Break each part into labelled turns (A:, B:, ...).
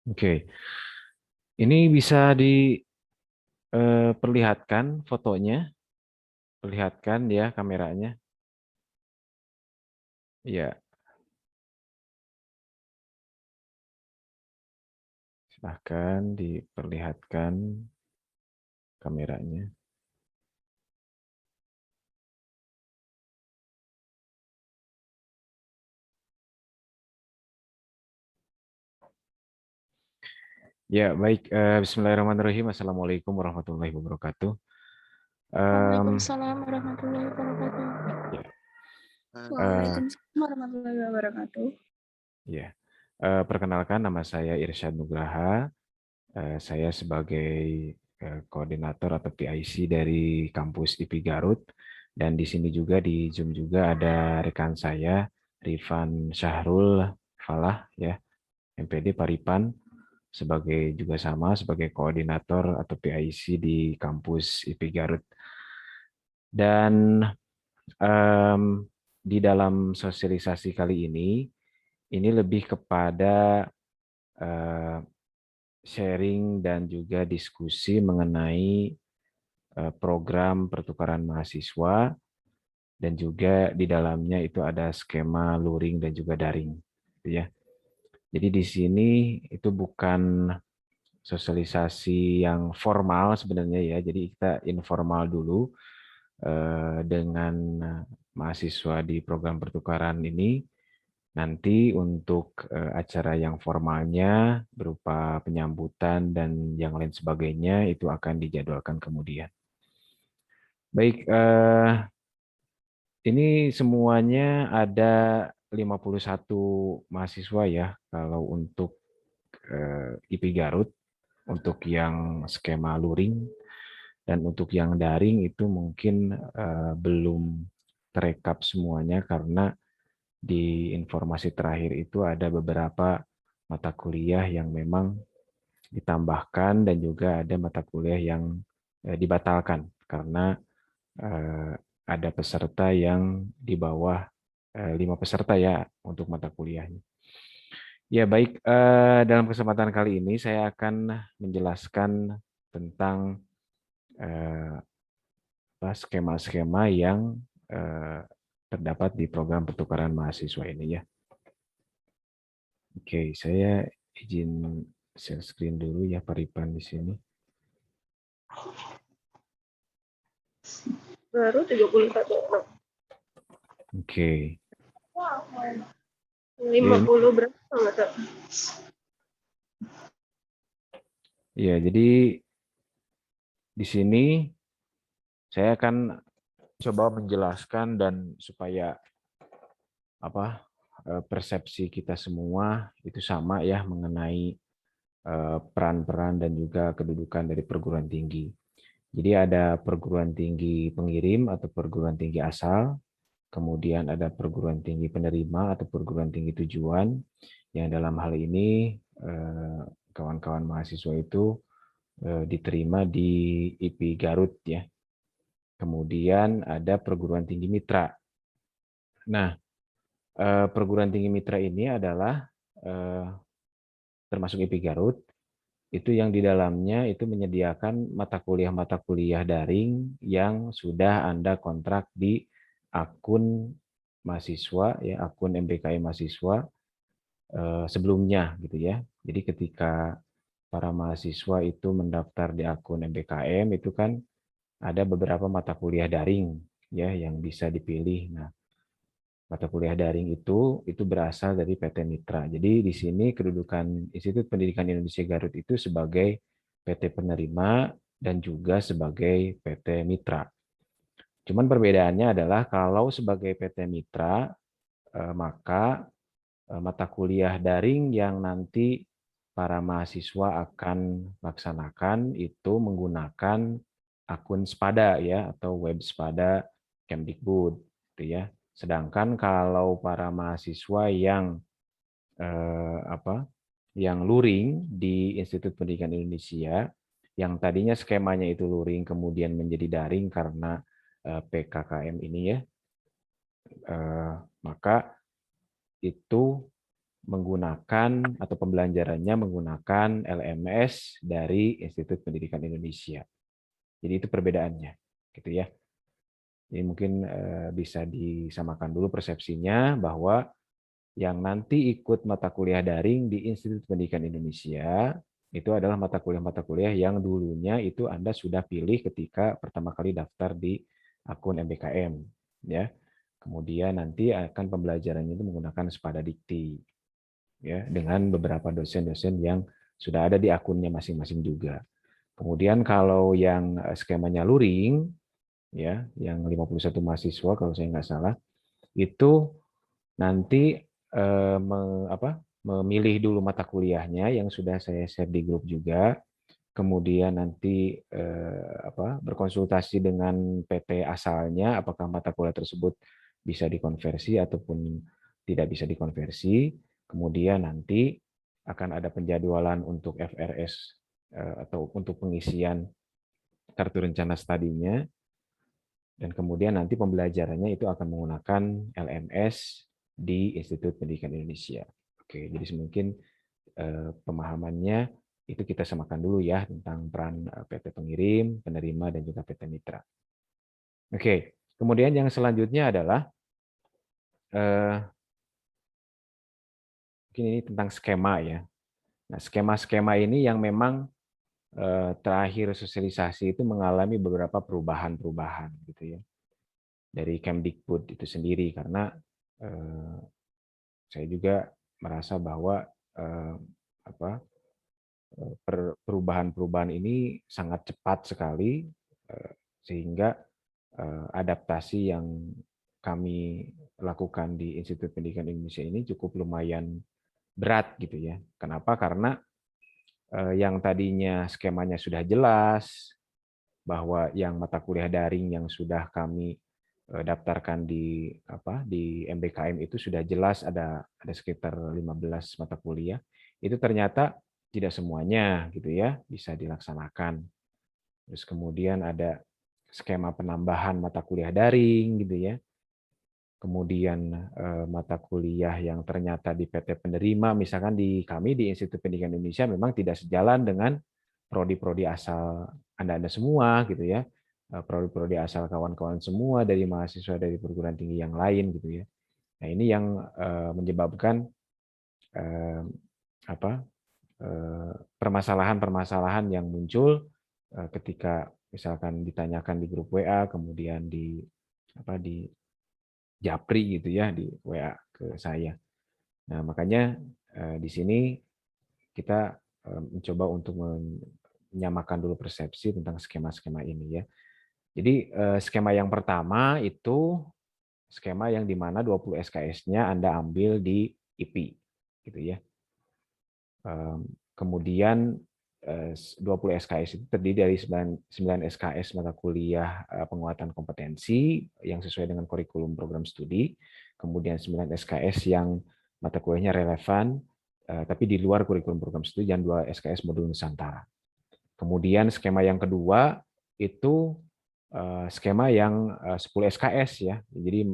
A: Oke, ini bisa diperlihatkan fotonya, perlihatkan ya kameranya. Ya, silahkan diperlihatkan kameranya. Ya, baik. Bismillahirrahmanirrahim. Assalamualaikum warahmatullahi wabarakatuh. Em,
B: Waalaikumsalam warahmatullahi wabarakatuh.
A: ya, eh,
B: Waalaikumsalam warahmatullahi wabarakatuh.
A: ya. Perkenalkan, nama saya Irsyad Nugraha. Saya sebagai koordinator atau PIC dari kampus IP Garut. Dan di sini juga di Zoom juga ada rekan saya, Rifan Syahrul Falah, ya, MPD Paripan, sebagai juga sama sebagai koordinator atau PIC di kampus IP Garut. Dan em, di dalam sosialisasi kali ini lebih kepada eh, sharing dan juga diskusi mengenai program pertukaran mahasiswa dan juga di dalamnya itu ada skema luring dan juga daring, gitu ya. Jadi di sini itu bukan sosialisasi yang formal sebenarnya ya. Jadi kita informal dulu dengan mahasiswa di program pertukaran ini. Nanti untuk acara yang formalnya berupa penyambutan dan yang lain sebagainya itu akan dijadwalkan kemudian. Baik, ini semuanya ada 51 mahasiswa ya kalau untuk IP Garut, untuk yang skema luring, dan untuk yang daring itu mungkin belum terekap semuanya karena di informasi terakhir itu ada beberapa mata kuliah yang memang ditambahkan dan juga ada mata kuliah yang dibatalkan karena eh, ada peserta yang di bawah 5 peserta ya untuk mata kuliahnya. Ya baik, dalam kesempatan kali ini saya akan menjelaskan tentang eh, skema-skema yang eh, terdapat di program pertukaran mahasiswa ini ya. Oke, saya izin share screen dulu ya Paripan di sini.
B: Baru 31 orang.
A: Oke. Ya,
B: 50 berapa nggak tahu.
A: ya, jadi di sini saya akan coba menjelaskan dan supaya apa persepsi kita semua itu sama ya mengenai peran-peran dan juga kedudukan dari perguruan tinggi. Jadi ada perguruan tinggi pengirim atau perguruan tinggi asal, kemudian ada perguruan tinggi penerima atau perguruan tinggi tujuan, yang dalam hal ini kawan-kawan mahasiswa itu diterima di IP Garut ya. Kemudian ada perguruan tinggi mitra. Nah, perguruan tinggi mitra ini adalah termasuk IP Garut, itu yang di dalamnya itu menyediakan mata kuliah daring yang sudah Anda kontrak di akun mahasiswa ya, akun MBKM mahasiswa sebelumnya gitu ya. Jadi ketika para mahasiswa itu mendaftar di akun MBKM itu kan ada beberapa mata kuliah daring ya yang bisa dipilih. Nah, mata kuliah daring itu berasal dari PT Mitra. Jadi di sini kedudukan Institut Pendidikan Indonesia Garut itu sebagai PT penerima dan juga sebagai PT Mitra. Cuman perbedaannya adalah kalau sebagai PT Mitra maka mata kuliah daring yang nanti para mahasiswa akan laksanakan itu menggunakan akun Spada ya atau web Spada Kemdikbud gitu ya. Sedangkan kalau para mahasiswa yang apa yang luring di Institut Pendidikan Indonesia yang tadinya skemanya itu luring kemudian menjadi daring karena PKKM ini ya, maka itu menggunakan atau pembelajarannya menggunakan LMS dari Institut Pendidikan Indonesia. Jadi itu perbedaannya, gitu ya. Jadi mungkin bisa disamakan dulu persepsinya bahwa yang nanti ikut mata kuliah daring di Institut Pendidikan Indonesia itu adalah mata kuliah yang dulunya itu Anda sudah pilih ketika pertama kali daftar di akun MBKM, ya. Kemudian nanti akan pembelajarannya itu menggunakan Spada Dikti, ya, dengan beberapa dosen-dosen yang sudah ada di akunnya masing-masing juga. Kemudian kalau yang skemanya luring, ya, yang 51 mahasiswa kalau saya nggak salah, itu nanti memilih dulu mata kuliahnya yang sudah saya share di grup juga, kemudian nanti berkonsultasi dengan PT asalnya apakah mata kuliah tersebut bisa dikonversi ataupun tidak bisa dikonversi, kemudian nanti akan ada penjadwalan untuk FRS atau untuk pengisian kartu rencana studinya, dan kemudian nanti pembelajarannya itu akan menggunakan LMS di Institut Pendidikan Indonesia. Oke, jadi mungkin pemahamannya itu kita samakan dulu ya tentang peran PT pengirim, penerima, dan juga PT mitra. Oke, kemudian yang selanjutnya adalah mungkin ini tentang skema ya. Nah, skema-skema ini yang memang terakhir sosialisasi itu mengalami beberapa perubahan-perubahan gitu ya dari Kemdikbud itu sendiri, karena saya juga merasa bahwa perubahan-perubahan ini sangat cepat sekali, sehingga adaptasi yang kami lakukan di Institut Pendidikan Indonesia ini cukup lumayan berat gitu ya. Kenapa? Karena yang tadinya skemanya sudah jelas, bahwa yang mata kuliah daring yang sudah kami daftarkan di MBKM itu sudah jelas ada sekitar 15 mata kuliah. Itu ternyata tidak semuanya gitu ya bisa dilaksanakan. Terus kemudian ada skema penambahan mata kuliah daring gitu ya. Kemudian mata kuliah yang ternyata di PT penerima, misalkan di kami di Institut Pendidikan Indonesia memang tidak sejalan dengan prodi-prodi asal Anda-Anda semua gitu ya. Prodi-prodi asal kawan-kawan semua dari mahasiswa dari perguruan tinggi yang lain gitu ya. Nah, ini yang menyebabkan permasalahan-permasalahan yang muncul ketika misalkan ditanyakan di grup WA, kemudian di japri gitu ya di WA ke saya. Nah, makanya di sini kita mencoba untuk menyamakan dulu persepsi tentang skema-skema ini ya. Jadi skema yang pertama itu skema yang di mana 20 SKS-nya Anda ambil di IP gitu ya. Kemudian 20 SKS itu terdiri dari 9 SKS mata kuliah penguatan kompetensi yang sesuai dengan kurikulum program studi, kemudian 9 SKS yang mata kuliahnya relevan tapi di luar kurikulum program studi, dan 2 SKS modul Nusantara. Kemudian skema yang kedua itu skema yang 10 SKS ya. Jadi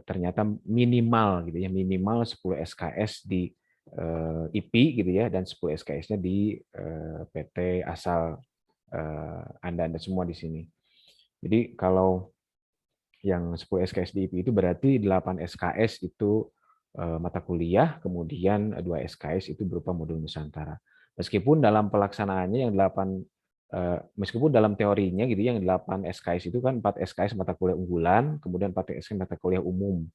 A: ternyata minimal gitu ya, minimal 10 SKS di IP gitu ya, dan 10 SKS-nya di PT asal Anda semua di sini. Jadi kalau yang 10 SKS di IP itu berarti 8 SKS itu mata kuliah, kemudian 2 SKS itu berupa modul Nusantara. Meskipun dalam pelaksanaannya yang 8 meskipun dalam teorinya gitu yang 8 SKS itu kan 4 SKS mata kuliah unggulan, kemudian 4 SKS mata kuliah umum.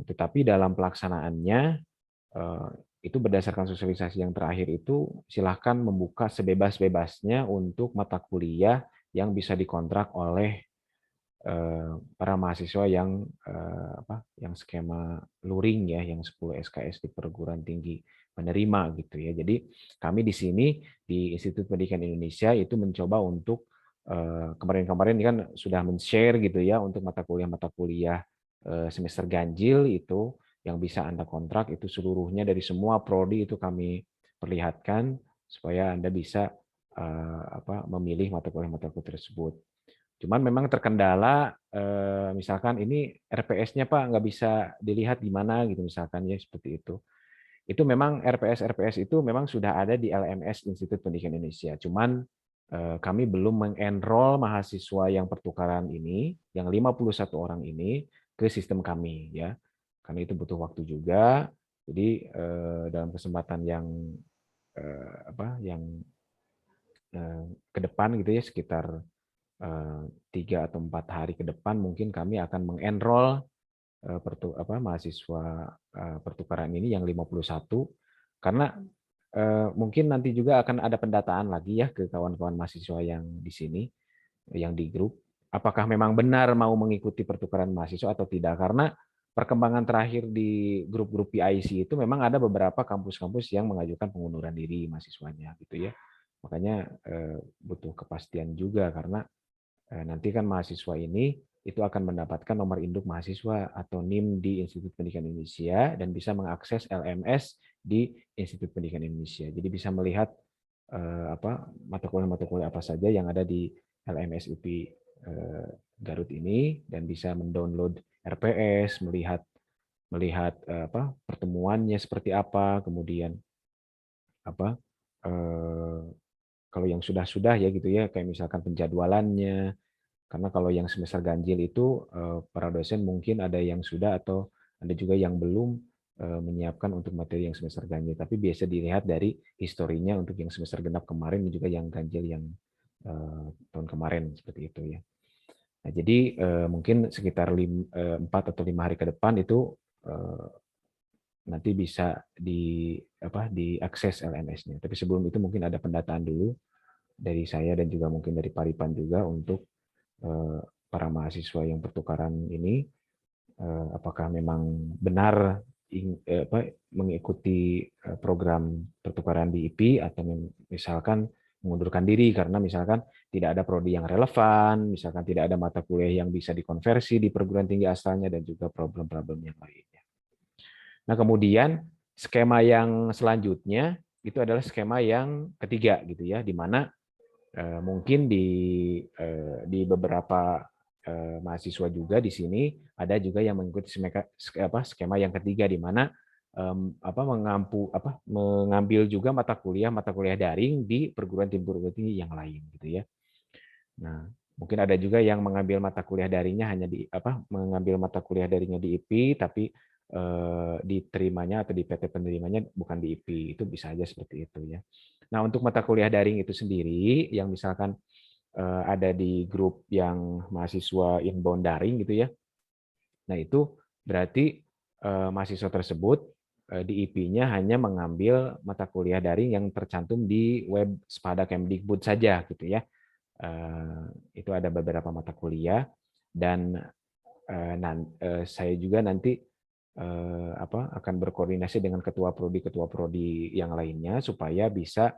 A: Tetapi dalam pelaksanaannya itu berdasarkan sosialisasi yang terakhir itu silahkan membuka sebebas-bebasnya untuk mata kuliah yang bisa dikontrak oleh para mahasiswa yang skema luring ya, yang 10 SKS di perguruan tinggi penerima gitu ya. Jadi kami di sini di Institut Pendidikan Indonesia itu mencoba untuk kemarin-kemarin kan sudah men-share gitu ya untuk mata kuliah semester ganjil itu yang bisa Anda kontrak itu seluruhnya dari semua prodi itu kami perlihatkan supaya Anda bisa memilih mata kuliah tersebut. Cuman memang terkendala, misalkan ini RPS-nya Pak nggak bisa dilihat di mana gitu misalkan ya seperti itu. Itu memang RPS itu memang sudah ada di LMS Institut Pendidikan Indonesia. Cuman kami belum mengenroll mahasiswa yang pertukaran ini, yang 51 orang ini ke sistem kami ya. Karena itu butuh waktu juga. Jadi dalam kesempatan yang ke depan gitu ya sekitar 3 atau 4 hari ke depan mungkin kami akan mengenroll mahasiswa pertukaran ini yang 51 karena mungkin nanti juga akan ada pendataan lagi ya ke kawan-kawan mahasiswa yang di sini yang di grup apakah memang benar mau mengikuti pertukaran mahasiswa atau tidak karena perkembangan terakhir di grup-grup PIC itu memang ada beberapa kampus-kampus yang mengajukan pengunduran diri mahasiswanya gitu ya makanya butuh kepastian juga karena nanti kan mahasiswa ini itu akan mendapatkan nomor induk mahasiswa atau NIM di Institut Pendidikan Indonesia dan bisa mengakses LMS di Institut Pendidikan Indonesia. Jadi bisa melihat mata kuliah apa saja yang ada di LMS UPI Garut ini dan bisa mendownload RPS, melihat pertemuannya seperti apa, kemudian apa kalau yang sudah ya gitu ya kayak misalkan penjadwalannya. Karena kalau yang semester ganjil itu para dosen mungkin ada yang sudah atau ada juga yang belum menyiapkan untuk materi yang semester ganjil. Tapi biasa dilihat dari historinya untuk yang semester genap kemarin dan juga yang ganjil yang tahun kemarin seperti itu ya. Nah, jadi mungkin sekitar 4 atau 5 hari ke depan itu nanti bisa diakses LMS-nya. Tapi sebelum itu mungkin ada pendataan dulu dari saya dan juga mungkin dari Paripan juga untuk para mahasiswa yang pertukaran ini apakah memang benar mengikuti program pertukaran di IP atau misalkan mengundurkan diri karena misalkan tidak ada prodi yang relevan, misalkan tidak ada mata kuliah yang bisa dikonversi di perguruan tinggi asalnya dan juga problem-problem yang lainnya. Nah, kemudian skema yang selanjutnya itu adalah skema yang ketiga gitu ya, di mana mungkin di beberapa mahasiswa juga di sini ada juga yang mengikuti skema yang ketiga di mana mengambil juga mata kuliah daring di perguruan tinggi yang lain gitu ya. Nah, mungkin ada juga yang mengambil mata kuliah daringnya hanya mengambil mata kuliah daringnya di IP tapi diterimanya atau di PT penerimanya bukan di IP, itu bisa aja seperti itu ya. Nah, untuk mata kuliah daring itu sendiri yang misalkan ada di grup yang mahasiswa inbound daring gitu ya. Nah, itu berarti mahasiswa tersebut di IP-nya hanya mengambil mata kuliah daring yang tercantum di web Spada Kemdikbud saja gitu ya. Itu ada beberapa mata kuliah dan saya juga nanti akan berkoordinasi dengan ketua prodi yang lainnya supaya bisa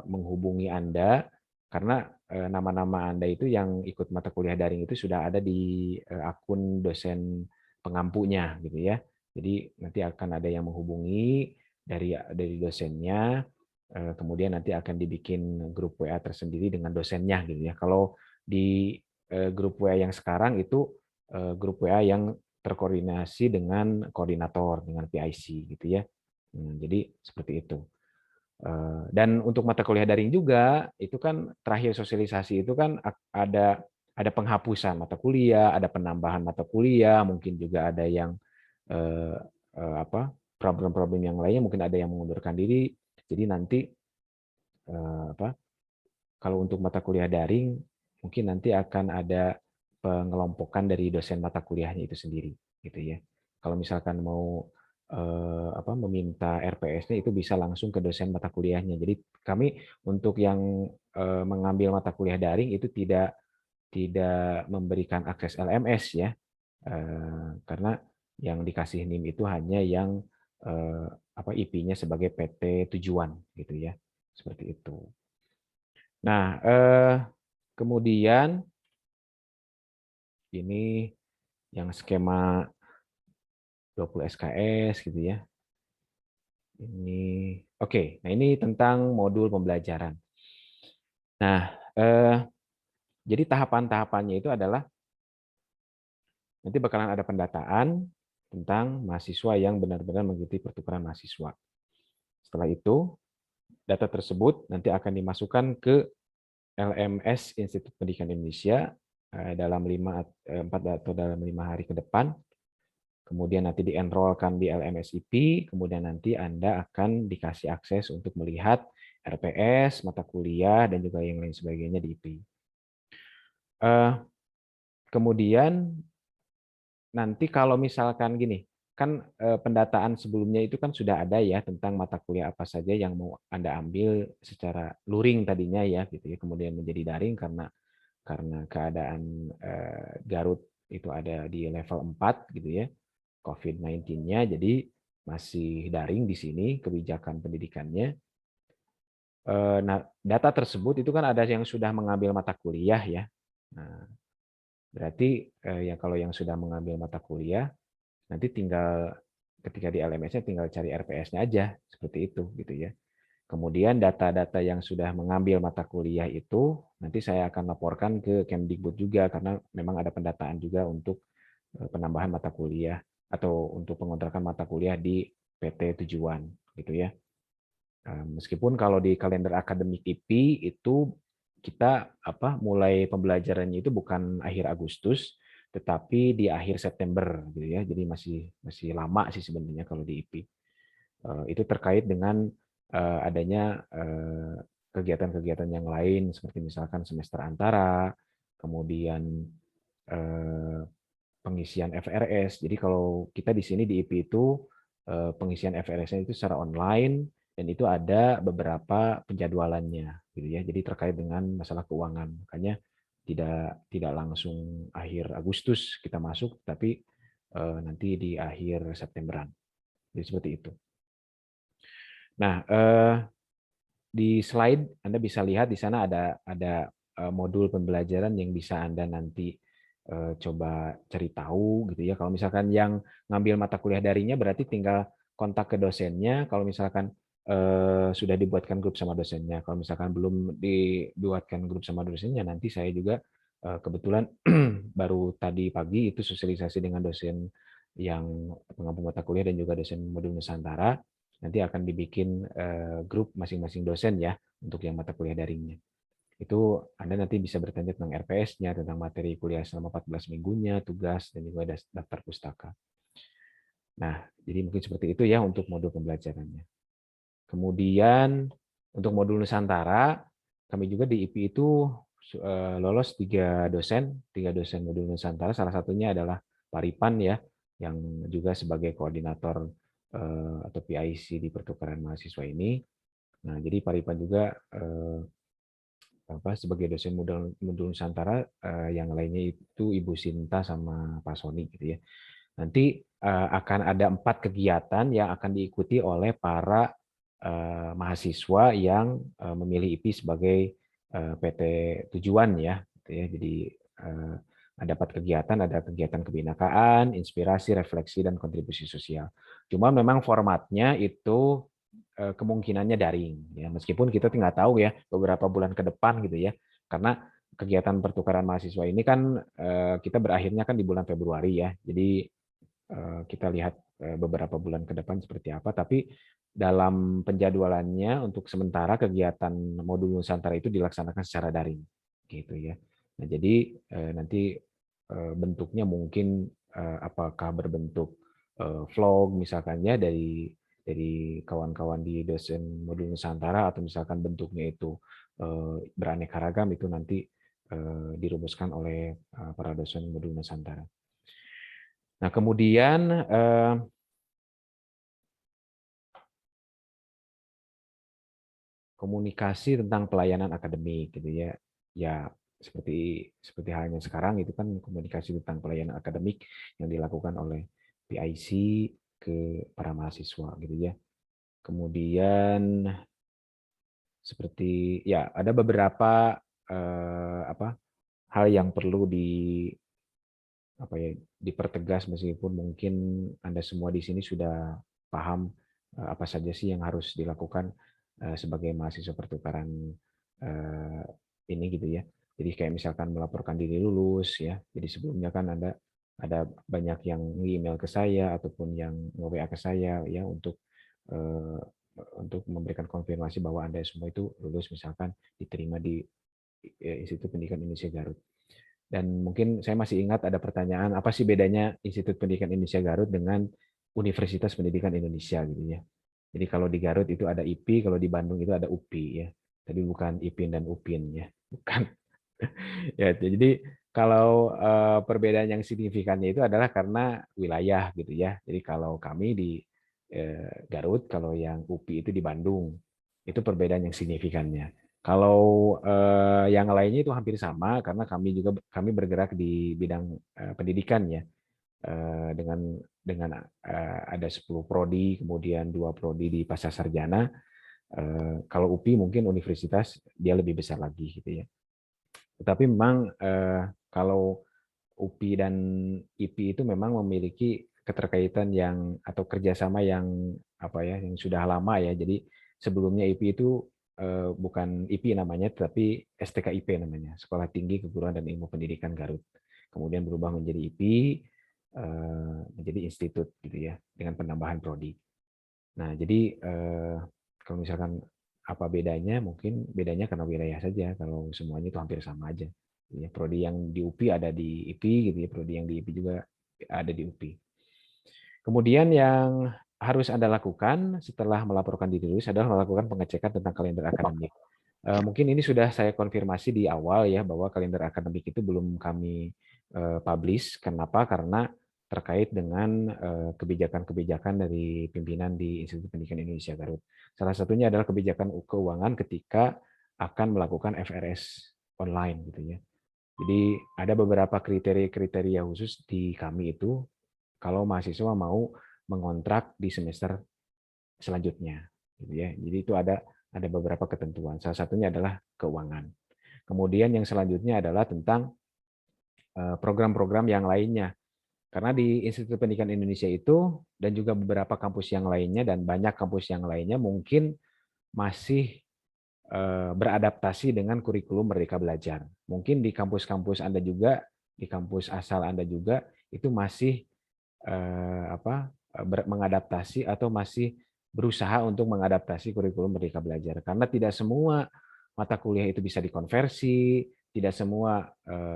A: menghubungi Anda karena nama-nama Anda itu yang ikut mata kuliah daring itu sudah ada di akun dosen pengampunya gitu ya. Jadi nanti akan ada yang menghubungi dari dosennya, kemudian nanti akan dibikin grup WA tersendiri dengan dosennya gitu ya. Kalau di grup WA yang sekarang itu grup WA yang terkoordinasi dengan koordinator, dengan PIC gitu ya. Jadi seperti itu. Dan untuk mata kuliah daring juga itu kan terakhir sosialisasi itu kan ada penghapusan mata kuliah, ada penambahan mata kuliah, mungkin juga ada yang problem-problem yang lainnya, mungkin ada yang mengundurkan diri. Jadi nanti kalau untuk mata kuliah daring mungkin nanti akan ada pengelompokan dari dosen mata kuliahnya itu sendiri gitu ya. Kalau misalkan mau meminta RPS-nya itu bisa langsung ke dosen mata kuliahnya. Jadi kami untuk yang mengambil mata kuliah daring itu tidak memberikan akses LMS ya. Karena yang dikasih NIM itu hanya yang IP-nya sebagai PT tujuan gitu ya. Seperti itu. Nah, kemudian ini yang skema 20 SKS gitu ya. Ini oke. Nah, ini tentang modul pembelajaran. Nah, Jadi tahapan-tahapannya itu adalah nanti bakalan ada pendataan tentang mahasiswa yang benar-benar mengikuti pertukaran mahasiswa. Setelah itu, data tersebut nanti akan dimasukkan ke LMS Institut Pendidikan Indonesia dalam 4 atau dalam 5 hari ke depan. Kemudian nanti di-enrollkan di LMS IP, kemudian nanti Anda akan dikasih akses untuk melihat RPS, mata kuliah, dan juga yang lain sebagainya di IP. Kemudian nanti kalau misalkan gini, kan pendataan sebelumnya itu kan sudah ada ya tentang mata kuliah apa saja yang mau Anda ambil secara luring tadinya ya gitu ya, kemudian menjadi daring karena keadaan Garut itu ada di level 4 gitu ya, COVID-19-nya, jadi masih daring di sini kebijakan pendidikannya. Nah, data tersebut itu kan ada yang sudah mengambil mata kuliah ya. Nah, berarti ya kalau yang sudah mengambil mata kuliah nanti tinggal ketika di LMS-nya tinggal cari RPS-nya aja seperti itu gitu ya. Kemudian data-data yang sudah mengambil mata kuliah itu nanti saya akan laporkan ke Kemdikbud juga karena memang ada pendataan juga untuk penambahan mata kuliah atau untuk pengontrak mata kuliah di PT tujuan gitu ya. Meskipun kalau di kalender akademik IP itu kita mulai pembelajarannya itu bukan akhir Agustus tetapi di akhir September gitu ya. Jadi masih lama sih sebenarnya kalau di IP. Itu terkait dengan adanya kegiatan-kegiatan yang lain seperti misalkan semester antara, kemudian pengisian FRS. Jadi kalau kita di sini di IP itu pengisian FRS-nya itu secara online dan itu ada beberapa penjadwalannya gitu ya. Jadi terkait dengan masalah keuangan. Makanya tidak langsung akhir Agustus kita masuk tapi nanti di akhir Septemberan. Jadi seperti itu. Nah, di slide Anda bisa lihat di sana ada modul pembelajaran yang bisa Anda nanti coba cari tahu gitu ya. Kalau misalkan yang ngambil mata kuliah darinya berarti tinggal kontak ke dosennya. Kalau misalkan sudah dibuatkan grup sama dosennya. Kalau misalkan belum dibuatkan grup sama dosennya, nanti saya juga kebetulan baru tadi pagi itu sosialisasi dengan dosen yang pengampu mata kuliah dan juga dosen modul Nusantara. Nanti akan dibikin grup masing-masing dosen ya untuk yang mata kuliah daringnya. Itu Anda nanti bisa bertanya tentang RPS-nya, tentang materi kuliah selama 14 minggunya, tugas, dan juga daftar pustaka. Nah, jadi mungkin seperti itu ya untuk modul pembelajarannya. Kemudian untuk modul Nusantara, kami juga di IP itu lolos 3 dosen modul Nusantara. Salah satunya adalah Pak Ripan ya, yang juga sebagai koordinator atau PIC di pertukaran mahasiswa ini. Nah, jadi Pak Ripan juga sebagai dosen modul Nusantara, yang lainnya itu Ibu Sinta sama Pak Soni gitu ya. Nanti akan ada 4 kegiatan yang akan diikuti oleh para mahasiswa yang memilih IP sebagai PT tujuan ya. Gitu ya. Jadi ada 4 kegiatan, ada kegiatan kebinakaan, inspirasi, refleksi, dan kontribusi sosial. Cuma memang formatnya itu kemungkinannya daring ya, meskipun kita tinggal tahu ya beberapa bulan ke depan gitu ya, karena kegiatan pertukaran mahasiswa ini kan kita berakhirnya kan di bulan Februari ya, jadi kita lihat beberapa bulan ke depan seperti apa, tapi dalam penjadwalannya untuk sementara kegiatan modul Nusantara itu dilaksanakan secara daring gitu ya. Nah, jadi nanti bentuknya mungkin apakah berbentuk vlog misalkan ya dari kawan-kawan di dosen modul Nusantara atau misalkan bentuknya itu beraneka ragam, itu nanti dirumuskan oleh para dosen modul Nusantara. Nah, kemudian komunikasi tentang pelayanan akademik gitu ya. Ya seperti halnya sekarang itu kan komunikasi tentang pelayanan akademik yang dilakukan oleh PIC ke para mahasiswa gitu ya. Kemudian seperti ya ada beberapa hal yang perlu dipertegas meskipun mungkin Anda semua di sini sudah paham apa saja sih yang harus dilakukan sebagai mahasiswa pertukaran ini gitu ya. Jadi kayak misalkan melaporkan diri lulus ya. Jadi sebelumnya kan ada banyak yang email ke saya ataupun yang nge-WA ke saya ya untuk memberikan konfirmasi bahwa Anda semua itu lulus misalkan diterima di Institut Pendidikan Indonesia Garut. Dan mungkin saya masih ingat ada pertanyaan, apa sih bedanya Institut Pendidikan Indonesia Garut dengan Universitas Pendidikan Indonesia gitu ya. Jadi kalau di Garut itu ada IP, kalau di Bandung itu ada UPI ya. Tapi bukan IPIN dan UPIN ya. Bukan. Ya, jadi kalau perbedaan yang signifikannya itu adalah karena wilayah gitu ya. Jadi kalau kami di Garut, kalau yang UPI itu di Bandung. Itu perbedaan yang signifikannya. Kalau yang lainnya itu hampir sama karena kami bergerak di bidang pendidikan ya. Dengan ada 10 prodi, kemudian 2 prodi di Pasca Sarjana. Kalau UPI mungkin universitas dia lebih besar lagi gitu ya. Tetapi memang kalau UPI dan IPI itu memang memiliki keterkaitan yang atau kerjasama yang apa ya yang sudah lama ya. Jadi sebelumnya IPI itu bukan IPI namanya, tetapi STKIP namanya, Sekolah Tinggi Keguruan dan Ilmu Pendidikan Garut. Kemudian berubah menjadi IPI, menjadi institut gitu ya, dengan penambahan prodi. Nah, jadi kalau misalkan apa bedanya, mungkin bedanya karena wilayah saja. Kalau semuanya itu hampir sama aja. Ya, prodi yang di UPI ada di IPI, gitu ya. Prodi yang di IPI juga ada di UPI. Kemudian yang harus Anda lakukan setelah melaporkan diri lulus adalah melakukan pengecekan tentang kalender akademik. Mungkin ini sudah saya konfirmasi di awal ya bahwa kalender akademik itu belum kami publish. Kenapa? Karena terkait dengan kebijakan-kebijakan dari pimpinan di Institut Pendidikan Indonesia Garut. Salah satunya adalah kebijakan keuangan ketika akan melakukan FRS online gitu ya. Jadi ada beberapa kriteria khusus di kami itu kalau mahasiswa mau mengontrak di semester selanjutnya gitu ya. Jadi itu ada beberapa ketentuan. Salah satunya adalah keuangan. Kemudian yang selanjutnya adalah tentang program-program yang lainnya. Karena di Institut Pendidikan Indonesia itu dan juga beberapa kampus yang lainnya dan banyak kampus yang lainnya mungkin masih beradaptasi dengan kurikulum Merdeka Belajar. Mungkin di kampus-kampus Anda juga, di kampus asal Anda juga itu masih mengadaptasi atau masih berusaha untuk mengadaptasi kurikulum Merdeka Belajar. Karena tidak semua mata kuliah itu bisa dikonversi, tidak semua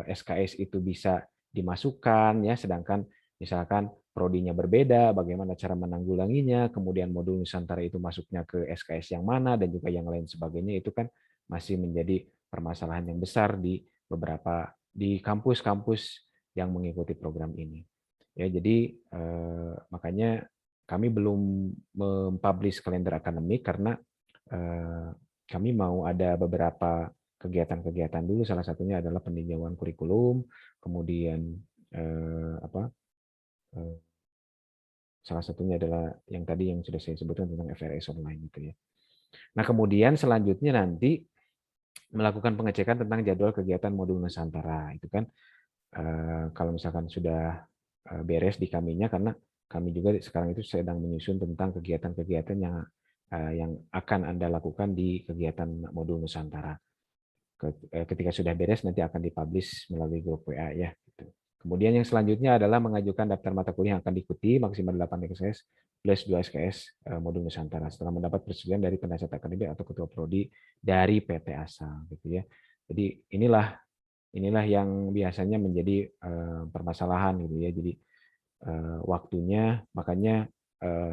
A: SKS itu bisa dimasukkan ya, sedangkan misalkan prodinya berbeda, bagaimana cara menanggulanginya, kemudian modul Nusantara itu masuknya ke SKS yang mana dan juga yang lain sebagainya itu kan masih menjadi permasalahan yang besar di kampus-kampus yang mengikuti program ini. Ya, jadi makanya kami belum mempublish kalender akademik karena kami mau ada beberapa kegiatan-kegiatan dulu. Salah satunya adalah peninjauan kurikulum, kemudian salah satunya adalah yang tadi yang sudah saya sebutkan tentang FRS online gitu ya. Nah, kemudian selanjutnya nanti melakukan pengecekan tentang jadwal kegiatan modul Nusantara. Itu kan kalau misalkan sudah beres di kaminya, karena kami juga sekarang itu sedang menyusun tentang kegiatan-kegiatan yang akan Anda lakukan di kegiatan modul Nusantara. Ketika sudah beres nanti akan dipublish melalui grup WA ya. Gitu. Kemudian yang selanjutnya adalah mengajukan daftar mata kuliah yang akan diikuti maksimal 8 SKS plus 2 SKS modul Nusantara setelah mendapat persetujuan dari penasihat akademik atau ketua prodi dari PT asal gitu ya. Jadi inilah yang biasanya menjadi permasalahan gitu ya. Jadi waktunya makanya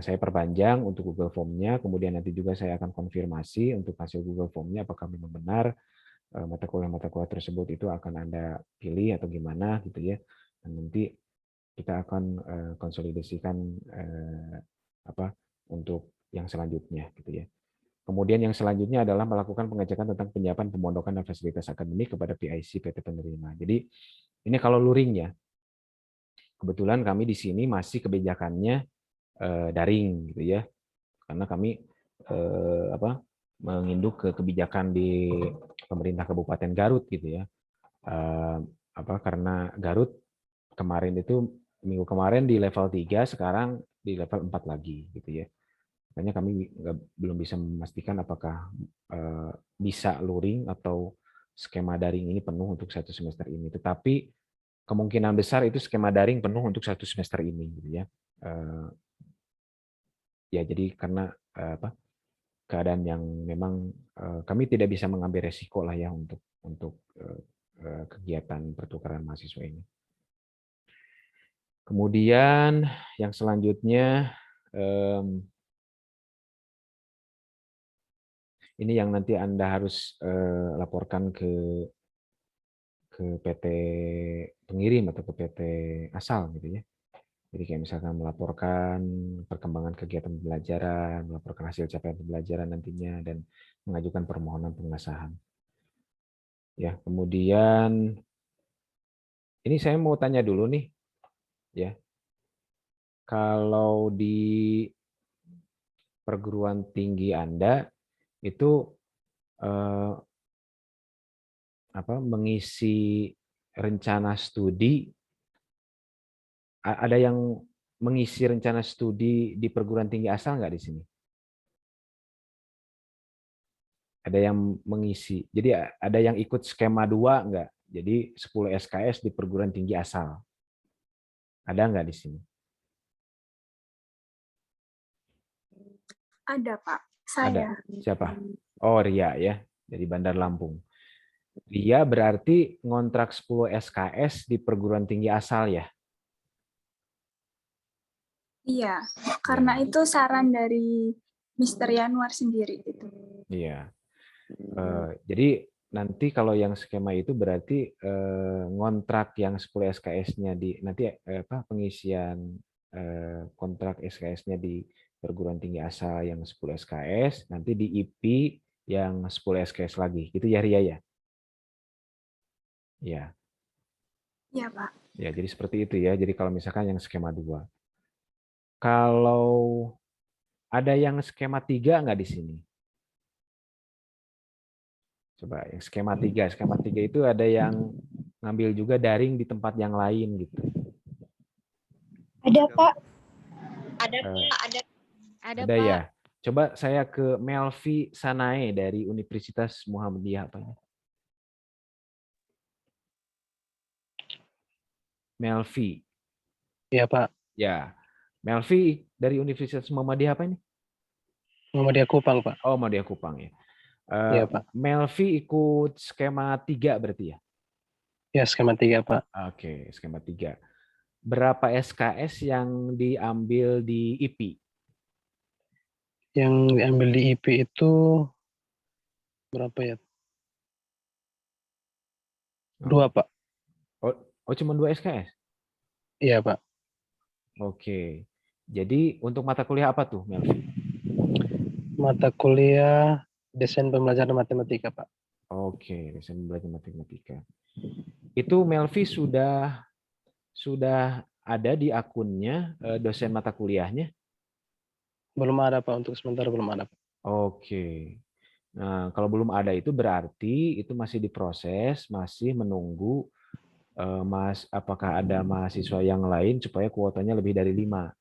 A: saya perpanjang untuk Google Form-nya, kemudian nanti juga saya akan konfirmasi untuk hasil Google Form-nya apakah memang benar mata kuliah tersebut itu akan Anda pilih atau gimana gitu ya. Dan nanti kita akan konsolidasikan untuk yang selanjutnya gitu ya. Kemudian yang selanjutnya adalah melakukan pengecekan tentang penyiapan pemondokan dan fasilitas akademik kepada PIC PT penerima. Jadi ini kalau luring ya. Kebetulan kami di sini masih kebijakannya daring gitu ya. Karena kami menginduk ke kebijakan di pemerintah Kabupaten Garut gitu ya. Karena Garut kemarin itu minggu kemarin di level 3, sekarang di level 4 lagi gitu ya. Makanya kami belum bisa memastikan apakah bisa luring atau skema daring ini penuh untuk satu semester ini. Tetapi kemungkinan besar itu skema daring penuh untuk satu semester ini, gitu ya. Ya jadi karena keadaan yang memang kami tidak bisa mengambil resiko lah ya untuk kegiatan pertukaran mahasiswa ini. Kemudian yang selanjutnya ini yang nanti Anda harus laporkan ke PT pengirim atau ke PT asal gitu ya. Jadi kayak misalkan melaporkan perkembangan kegiatan pembelajaran, melaporkan hasil capaian pembelajaran nantinya, dan mengajukan permohonan pengesahan. Ya, kemudian ini saya mau tanya dulu nih, ya. Kalau di perguruan tinggi Anda itu mengisi rencana studi, ada yang mengisi rencana studi di perguruan tinggi asal nggak di sini? Ada yang mengisi. Jadi ada yang ikut skema 2 nggak? Jadi 10 SKS di perguruan tinggi asal. Ada nggak di sini?
B: Ada, Pak.
A: Ada.
B: Saya.
A: Siapa? Oh, Ria ya, dari Bandar Lampung. Ria berarti ngontrak 10 SKS di perguruan tinggi asal ya?
B: Iya, karena
A: Ya.
B: itu saran dari Mr. Yanuar sendiri gitu.
A: Iya. Jadi nanti kalau yang skema itu berarti ngontrak yang 10 SKS-nya di nanti pengisian kontrak SKS-nya di perguruan tinggi asal yang 10 SKS, nanti di IP yang 10 SKS lagi. Gitu ya Ria ya? Ya.
B: Iya, Pak.
A: Ya, jadi seperti itu ya. Jadi kalau misalkan yang skema 2. Kalau ada yang skema 3 nggak di sini? Coba yang skema 3. Skema 3 itu ada yang ngambil juga daring di tempat yang lain gitu.
B: Ada, Pak.
C: Ada,
A: Ada
C: Pak.
A: ya. Coba saya ke Melvi Sanae dari Universitas Muhammadiyah apa ini? Melvi.
D: Iya, Pak.
A: Ya. Melvi dari Universitas Muhammadiyah apa ini?
D: Muhammadiyah Kupang, Pak.
A: Oh, Muhammadiyah Kupang ya.
D: Iya, Pak.
A: Melvi ikut skema 3 berarti ya?
D: Ya, skema 3, Pak.
A: Oke, skema 3. Berapa SKS yang diambil di IP?
D: Yang diambil di IP itu berapa ya? 2, Pak.
A: Oh cuma 2 SKS?
D: Iya, Pak.
A: Oke. Jadi untuk mata kuliah apa tuh, Melvi?
D: Mata kuliah Desain Pembelajaran Matematika, Pak.
A: Oke, desain belajar matematika. Itu Melvi sudah ada di akunnya dosen mata kuliahnya?
D: Belum ada, Pak. Untuk sementara belum ada, Pak.
A: Oke. Nah, kalau belum ada itu berarti itu masih diproses, masih menunggu apakah ada mahasiswa yang lain supaya kuotanya lebih dari 5.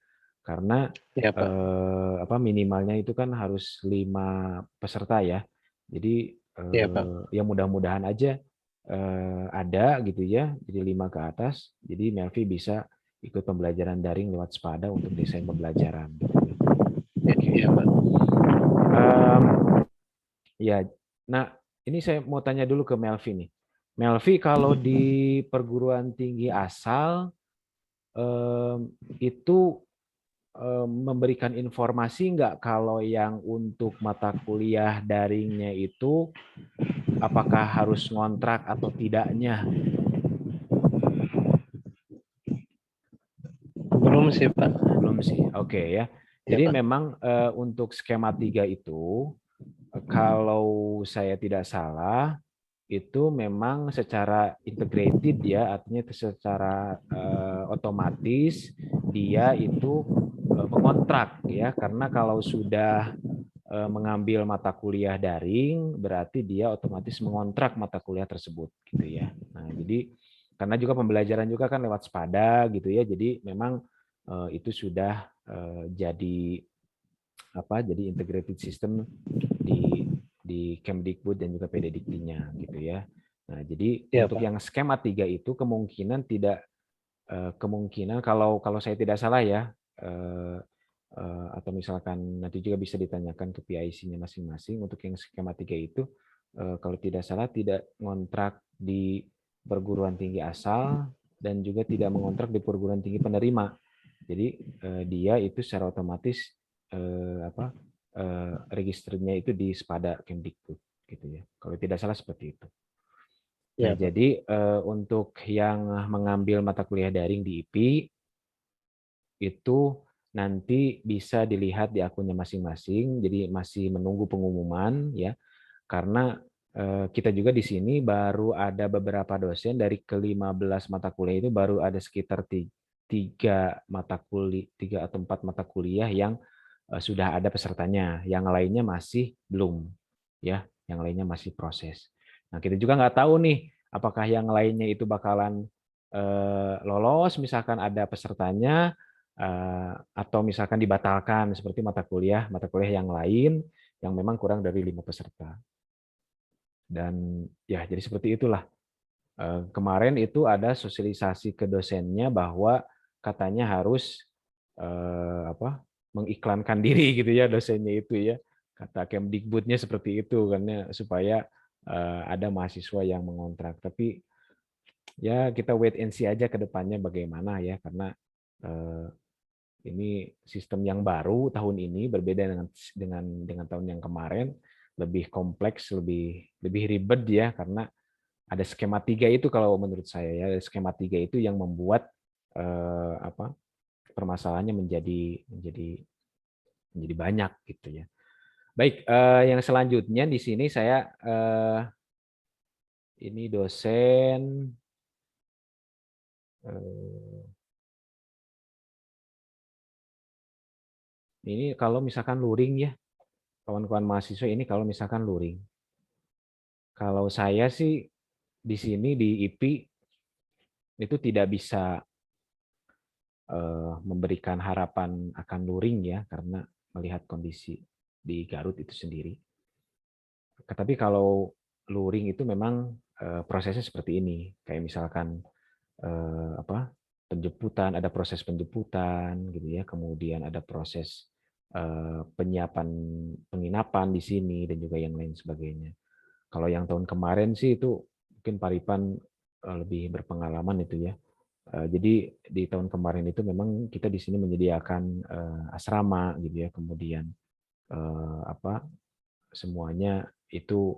A: Karena
D: Iya, Pak.
A: minimalnya itu kan harus 5 peserta ya. Jadi
D: Iya, Pak.
A: ya mudah-mudahan aja ada gitu ya. Jadi 5 ke atas. Jadi Melvi bisa ikut pembelajaran daring lewat Spada untuk desain pembelajaran.
D: Iya, Pak.
A: Ya, nah ini saya mau tanya dulu ke Melvi nih. Melvi kalau di perguruan tinggi asal itu memberikan informasi nggak kalau yang untuk mata kuliah daringnya itu apakah harus ngontrak atau tidaknya?
D: Belum sih, Pak.
A: Belum sih, oke ya.
D: Iya,
A: Jadi
D: Pak.
A: memang untuk skema 3 itu, kalau saya tidak salah, itu memang secara integrated ya, artinya secara otomatis dia itu mengontrak ya, karena kalau sudah mengambil mata kuliah daring berarti dia otomatis mengontrak mata kuliah tersebut gitu ya. Nah, jadi karena juga pembelajaran juga kan lewat Spada gitu ya. Jadi memang itu sudah jadi jadi integrated system di Kemdikbud dan juga PDDiktinya gitu ya. Nah, jadi
D: Iya,
A: untuk
D: Pak.
A: yang skema 3 itu kemungkinan kalau saya tidak salah ya, atau misalkan nanti juga bisa ditanyakan ke PIC-nya masing-masing, untuk yang skema 3 itu kalau tidak salah tidak ngontrak di perguruan tinggi asal dan juga tidak mengontrak di perguruan tinggi penerima. Jadi dia itu secara otomatis registernya itu di Spada Kemdikbud gitu ya. Kalau tidak salah seperti itu. Nah,
D: Iya, Pak.
A: jadi untuk yang mengambil mata kuliah daring di IPI itu nanti bisa dilihat di akunnya masing-masing. Jadi masih menunggu pengumuman ya, karena kita juga di sini baru ada beberapa dosen dari ke-15 mata kuliah itu baru ada sekitar 3 atau 4 mata kuliah yang sudah ada pesertanya, yang lainnya masih belum ya, yang lainnya masih proses. Nah, kita juga nggak tahu nih apakah yang lainnya itu bakalan lolos, misalkan ada pesertanya, atau misalkan dibatalkan seperti mata kuliah yang lain yang memang kurang dari 5 peserta. Dan ya jadi seperti itulah. Kemarin itu ada sosialisasi ke dosennya bahwa katanya harus mengiklankan diri gitu ya dosennya itu ya. Kata Kemdikbudnya seperti itu karena supaya ada mahasiswa yang mengontrak. Tapi ya kita wait and see aja ke depannya bagaimana ya, karena ini sistem yang baru tahun ini berbeda dengan tahun yang kemarin, lebih kompleks, lebih ribet ya, karena ada skema 3 itu kalau menurut saya ya, skema 3 itu yang membuat permasalahannya menjadi banyak gitu ya. Baik, yang selanjutnya di sini saya ini dosen ini kalau misalkan luring ya, kawan-kawan mahasiswa ini kalau misalkan luring. Kalau saya sih di sini di IPI itu tidak bisa memberikan harapan akan luring ya, karena melihat kondisi di Garut itu sendiri. Tapi kalau luring itu memang prosesnya seperti ini, kayak misalkan penjemputan, ada proses penjemputan gitu ya, kemudian ada proses penyiapan penginapan di sini dan juga yang lain sebagainya. Kalau yang tahun kemarin sih itu mungkin Paripan lebih berpengalaman itu ya. Jadi di tahun kemarin itu memang kita di sini menyediakan asrama gitu ya, kemudian semuanya itu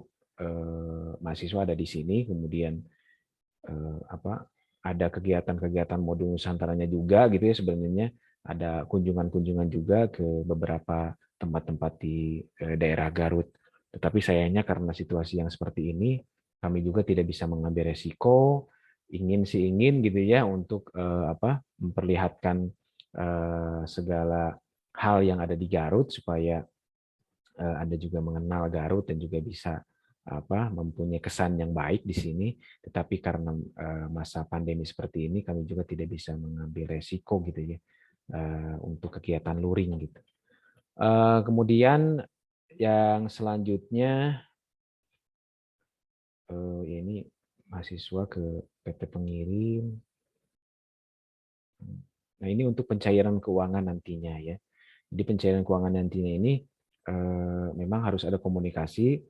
A: mahasiswa ada di sini, kemudian ada kegiatan-kegiatan modul Nusantaranya juga gitu ya, sebenarnya ada kunjungan-kunjungan juga ke beberapa tempat-tempat di daerah Garut. Tetapi sayangnya karena situasi yang seperti ini, kami juga tidak bisa mengambil resiko, ingin sih ingin gitu ya untuk memperlihatkan segala hal yang ada di Garut supaya Anda juga mengenal Garut dan juga bisa mempunyai kesan yang baik di sini, tetapi karena masa pandemi seperti ini kami juga tidak bisa mengambil resiko gitu ya untuk kegiatan luring gitu. Kemudian yang selanjutnya ini mahasiswa ke PT Pengirim. Nah, ini untuk pencairan keuangan nantinya ya. Jadi pencairan keuangan nantinya ini memang harus ada komunikasi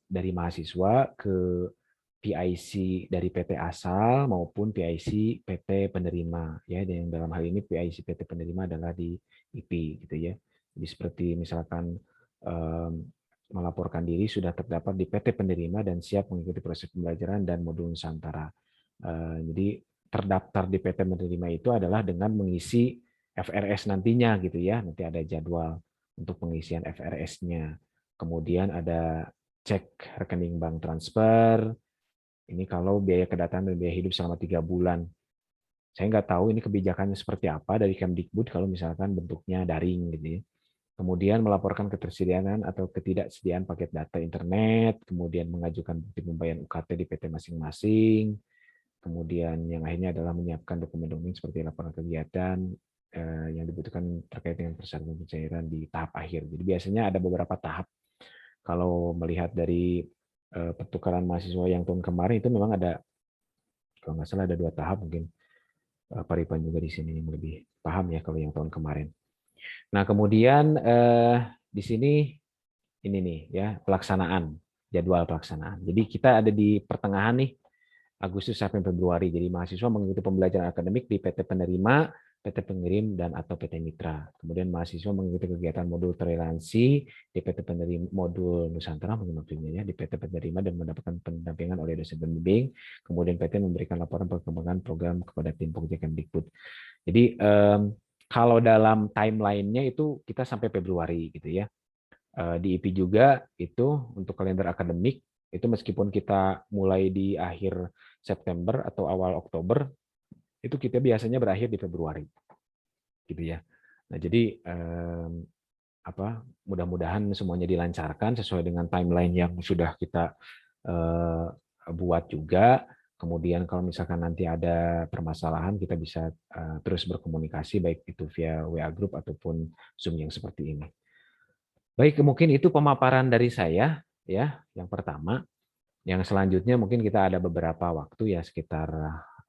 A: dari mahasiswa ke PIC dari PT asal maupun PIC PT penerima ya. Dan dalam hal ini PIC PT penerima adalah di IP gitu ya. Jadi seperti misalkan melaporkan diri sudah terdapat di PT penerima dan siap mengikuti proses pembelajaran dan modul Nusantara. Jadi terdaftar di PT penerima itu adalah dengan mengisi FRS nantinya gitu ya. Nanti ada jadwal untuk pengisian FRS-nya. Kemudian ada cek rekening bank transfer. Ini kalau biaya kedatangan dan biaya hidup selama 3 bulan. Saya nggak tahu ini kebijakannya seperti apa dari Kemdikbud kalau misalkan bentuknya daring gitu ya. Kemudian melaporkan ketersediaan atau ketidaksediaan paket data internet, kemudian mengajukan bukti pembayaran UKT di PT masing-masing, kemudian yang akhirnya adalah menyiapkan dokumen-dokumen seperti laporan kegiatan yang dibutuhkan terkait dengan persyaratan pencairan di tahap akhir. Jadi biasanya ada beberapa tahap kalau melihat dari pertukaran mahasiswa yang tahun kemarin itu memang ada, kalau nggak salah ada 2 tahap mungkin. Pak Ripan juga di sini yang lebih paham ya kalau yang tahun kemarin. Nah, kemudian di sini ini nih ya pelaksanaan, jadwal pelaksanaan. Jadi kita ada di pertengahan nih, Agustus sampai Februari. Jadi mahasiswa mengikuti pembelajaran akademik di PT penerima, PT pengirim, dan atau PT mitra. Kemudian mahasiswa mengikuti kegiatan modul toleransi di PT penerima, modul Nusantara mungkin maksudnya ya, di PT penerima dan mendapatkan pendampingan oleh dosen pembimbing. Kemudian PT memberikan laporan perkembangan program kepada tim Pokja Kemdikbud. Jadi kalau dalam timeline-nya itu kita sampai Februari gitu ya. Di IP juga itu untuk kalender akademik itu meskipun kita mulai di akhir September atau awal Oktober, itu kita biasanya berakhir di Februari, gitu ya. Nah jadi mudah-mudahan semuanya dilancarkan sesuai dengan timeline yang sudah kita buat juga. Kemudian kalau misalkan nanti ada permasalahan, kita bisa terus berkomunikasi baik itu via WA Group ataupun Zoom yang seperti ini. Baik, mungkin itu pemaparan dari saya ya, yang pertama. Yang selanjutnya mungkin kita ada beberapa waktu ya sekitar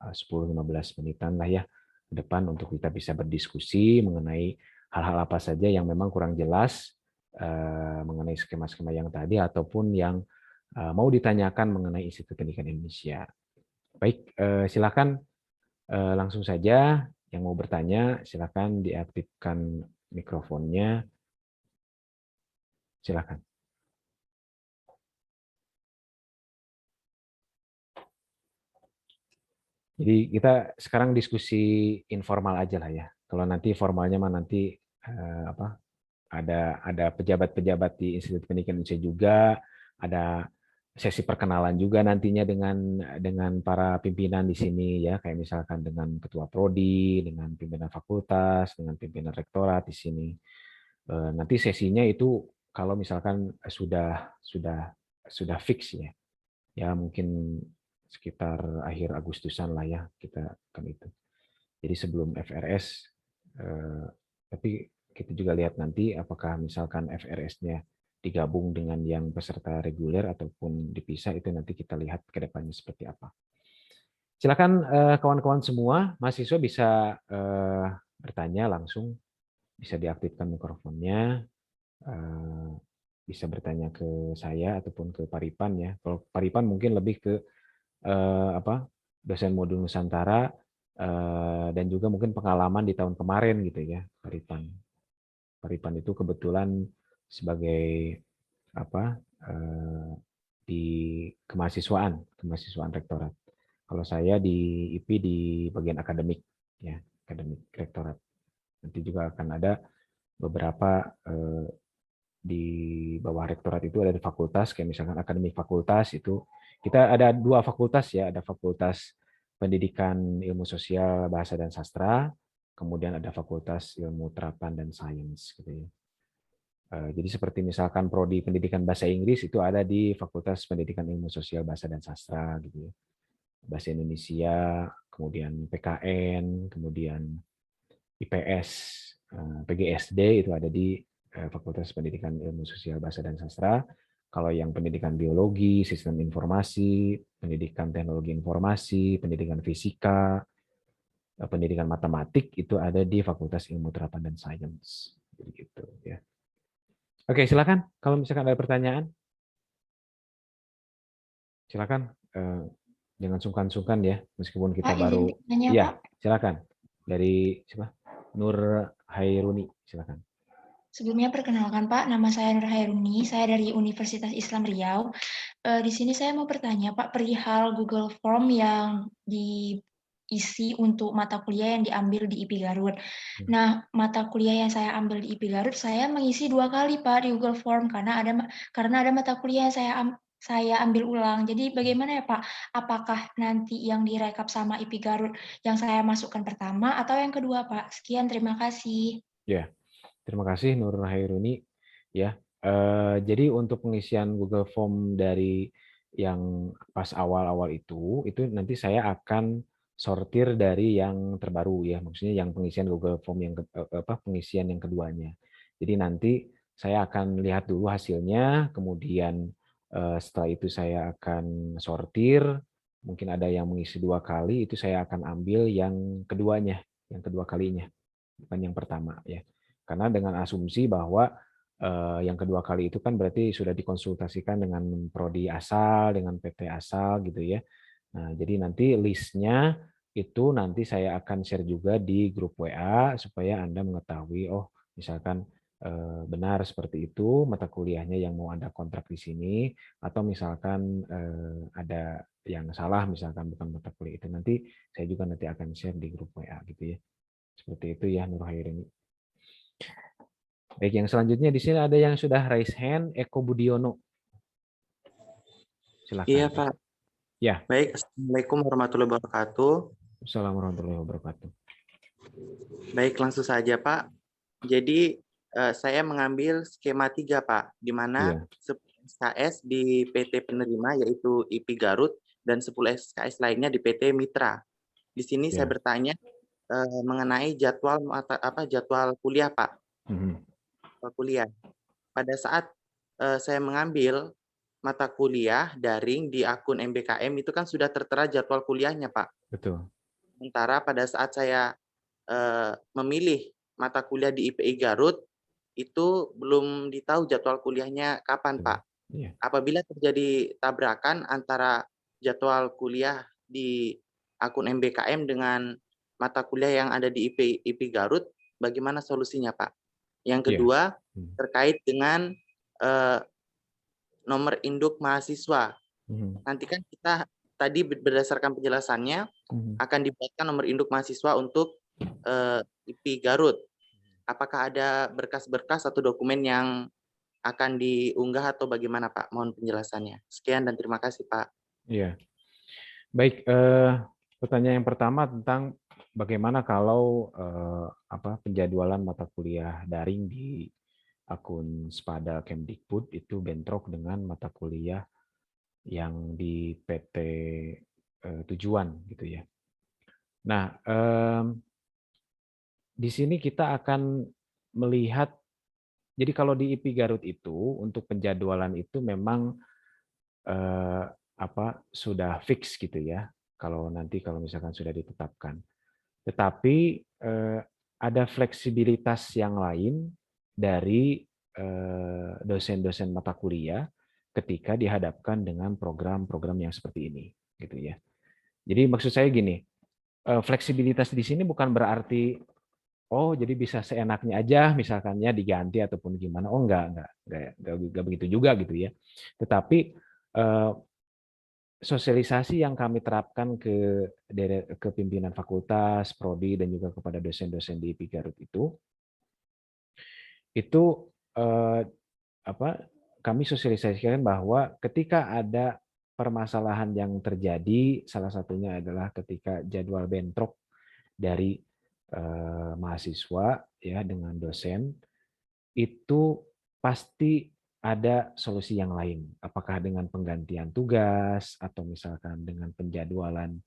A: 10-15 menitan lah ya ke depan untuk kita bisa berdiskusi mengenai hal-hal apa saja yang memang kurang jelas mengenai skema-skema yang tadi ataupun yang mau ditanyakan mengenai Institut Pendidikan Indonesia. Baik, silakan langsung saja yang mau bertanya silakan diaktifkan mikrofonnya. Silakan. Jadi kita sekarang diskusi informal aja lah ya. Kalau nanti formalnya mah nanti ada pejabat-pejabat di Institut Pendidikan Indonesia juga, ada sesi perkenalan juga nantinya dengan para pimpinan di sini ya, kayak misalkan dengan ketua prodi, dengan pimpinan fakultas, dengan pimpinan rektorat di sini. Nanti sesinya itu kalau misalkan sudah fix ya. Ya mungkin sekitar akhir Agustusan lah ya kita akan itu. Jadi sebelum FRS, tapi kita juga lihat nanti apakah misalkan FRS-nya digabung dengan yang peserta reguler ataupun dipisah, itu nanti kita lihat ke depannya seperti apa. Silakan kawan-kawan semua, mahasiswa bisa bertanya langsung, bisa diaktifkan mikrofonnya, bisa bertanya ke saya ataupun ke Paripan ya. Kalau Paripan mungkin lebih ke dosen modul Nusantara dan juga mungkin pengalaman di tahun kemarin gitu ya, Paripan. Paripan itu kebetulan sebagai di kemahasiswaan rektorat. Kalau saya di IP di bagian akademik ya, akademik rektorat. Nanti juga akan ada beberapa di bawah rektorat itu ada di fakultas, kayak misalkan akademik fakultas itu kita ada 2 fakultas ya, ada Fakultas Pendidikan Ilmu Sosial Bahasa dan Sastra, kemudian ada Fakultas Ilmu Terapan dan Sains gitu ya. Jadi seperti misalkan prodi Pendidikan Bahasa Inggris itu ada di Fakultas Pendidikan Ilmu Sosial Bahasa dan Sastra gitu ya. Bahasa Indonesia, kemudian PKN, kemudian IPS, PGSD itu ada di Fakultas Pendidikan Ilmu Sosial Bahasa dan Sastra. Kalau yang pendidikan biologi, sistem informasi, pendidikan teknologi informasi, pendidikan fisika, pendidikan matematik itu ada di Fakultas Ilmu Terapan dan Sains. Begitu ya. Oke, silakan kalau misalkan ada pertanyaan. Silakan jangan sungkan-sungkan ya, meskipun kita
C: Pak,
A: baru.
C: izin tanya,
A: Iya,
C: Pak.
A: silakan. Dari siapa? Nur Hairuni, silakan.
C: Sebelumnya perkenalkan Pak, nama saya Nur Hairuni, saya dari Universitas Islam Riau. Di sini saya mau bertanya Pak, perihal Google Form yang diisi untuk mata kuliah yang diambil di IP Garut. Nah, mata kuliah yang saya ambil di IP Garut, saya mengisi 2 kali Pak di Google Form karena ada mata kuliah yang saya ambil ulang. Jadi bagaimana ya Pak? Apakah nanti yang direkap sama IP Garut yang saya masukkan pertama atau yang kedua Pak? Sekian, terima kasih.
A: Ya, terima kasih Nur Hairuni. Ya, jadi untuk pengisian Google Form dari yang pas awal-awal itu nanti saya akan sortir dari yang terbaru ya, maksudnya yang pengisian Google Form yang pengisian yang keduanya. Jadi nanti saya akan lihat dulu hasilnya, kemudian Setelah itu saya akan sortir, mungkin ada yang mengisi 2 kali, itu saya akan ambil yang keduanya, yang kedua kalinya, bukan yang pertama ya. Karena dengan asumsi bahwa yang kedua kali itu kan berarti sudah dikonsultasikan dengan prodi asal, dengan PT asal gitu ya. Nah, jadi nanti listnya itu nanti saya akan share juga di grup WA supaya Anda mengetahui, oh misalkan benar seperti itu mata kuliahnya yang mau Anda kontrak di sini, atau misalkan ada yang salah misalkan bukan mata kuliah itu, nanti saya juga nanti akan share di grup WA gitu ya. Seperti itu ya Nur Hayrini. Baik, yang selanjutnya di sini ada yang sudah raise hand, Eko Budiono. Silakan.
E: Iya, Pak.
A: Ya.
E: Baik, Assalamualaikum warahmatullahi wabarakatuh.
A: Assalamualaikum warahmatullahi wabarakatuh.
E: Baik, langsung saja, Pak. Jadi, saya mengambil skema 3, Pak, di mana 10 SKS di PT penerima, yaitu IP Garut, dan 10 SKS lainnya di PT Mitra. Di sini saya bertanya mengenai jadwal kuliah, Pak. Kuliah. Pada saat saya mengambil mata kuliah daring di akun MBKM itu kan sudah tertera jadwal kuliahnya, Pak.
A: Betul.
E: Sementara pada saat saya memilih mata kuliah di IPI Garut itu belum ditahu jadwal kuliahnya kapan, Pak. Apabila terjadi tabrakan antara jadwal kuliah di akun MBKM dengan mata kuliah yang ada di IP Garut, bagaimana solusinya, Pak? Yang kedua, terkait dengan nomor induk mahasiswa. Nanti kan kita tadi berdasarkan penjelasannya akan dibuatkan nomor induk mahasiswa untuk IP Garut. Apakah ada berkas-berkas atau dokumen yang akan diunggah atau bagaimana, Pak? Mohon penjelasannya. Sekian dan terima kasih, Pak.
A: Iya. Baik, pertanyaan yang pertama tentang bagaimana kalau penjadwalan mata kuliah daring di akun Spada Kemdikbud itu bentrok dengan mata kuliah yang di PT tujuan gitu ya. Nah, di sini kita akan melihat, jadi kalau di IP Garut itu untuk penjadwalan itu memang sudah fix gitu ya. Kalau misalkan sudah ditetapkan. Tetapi ada fleksibilitas yang lain dari dosen-dosen mata kuliah ketika dihadapkan dengan program-program yang seperti ini, gitu ya. Jadi maksud saya gini, fleksibilitas di sini bukan berarti jadi bisa seenaknya aja misalkannya diganti ataupun gimana. Oh enggak begitu juga gitu ya. Tetapi sosialisasi yang kami terapkan ke pimpinan fakultas, prodi, dan juga kepada dosen-dosen di IP Garut itu kami sosialisasikan bahwa ketika ada permasalahan yang terjadi, salah satunya adalah ketika jadwal bentrok dari mahasiswa ya dengan dosen, itu pasti ada solusi yang lain, apakah dengan penggantian tugas atau misalkan dengan penjadwalan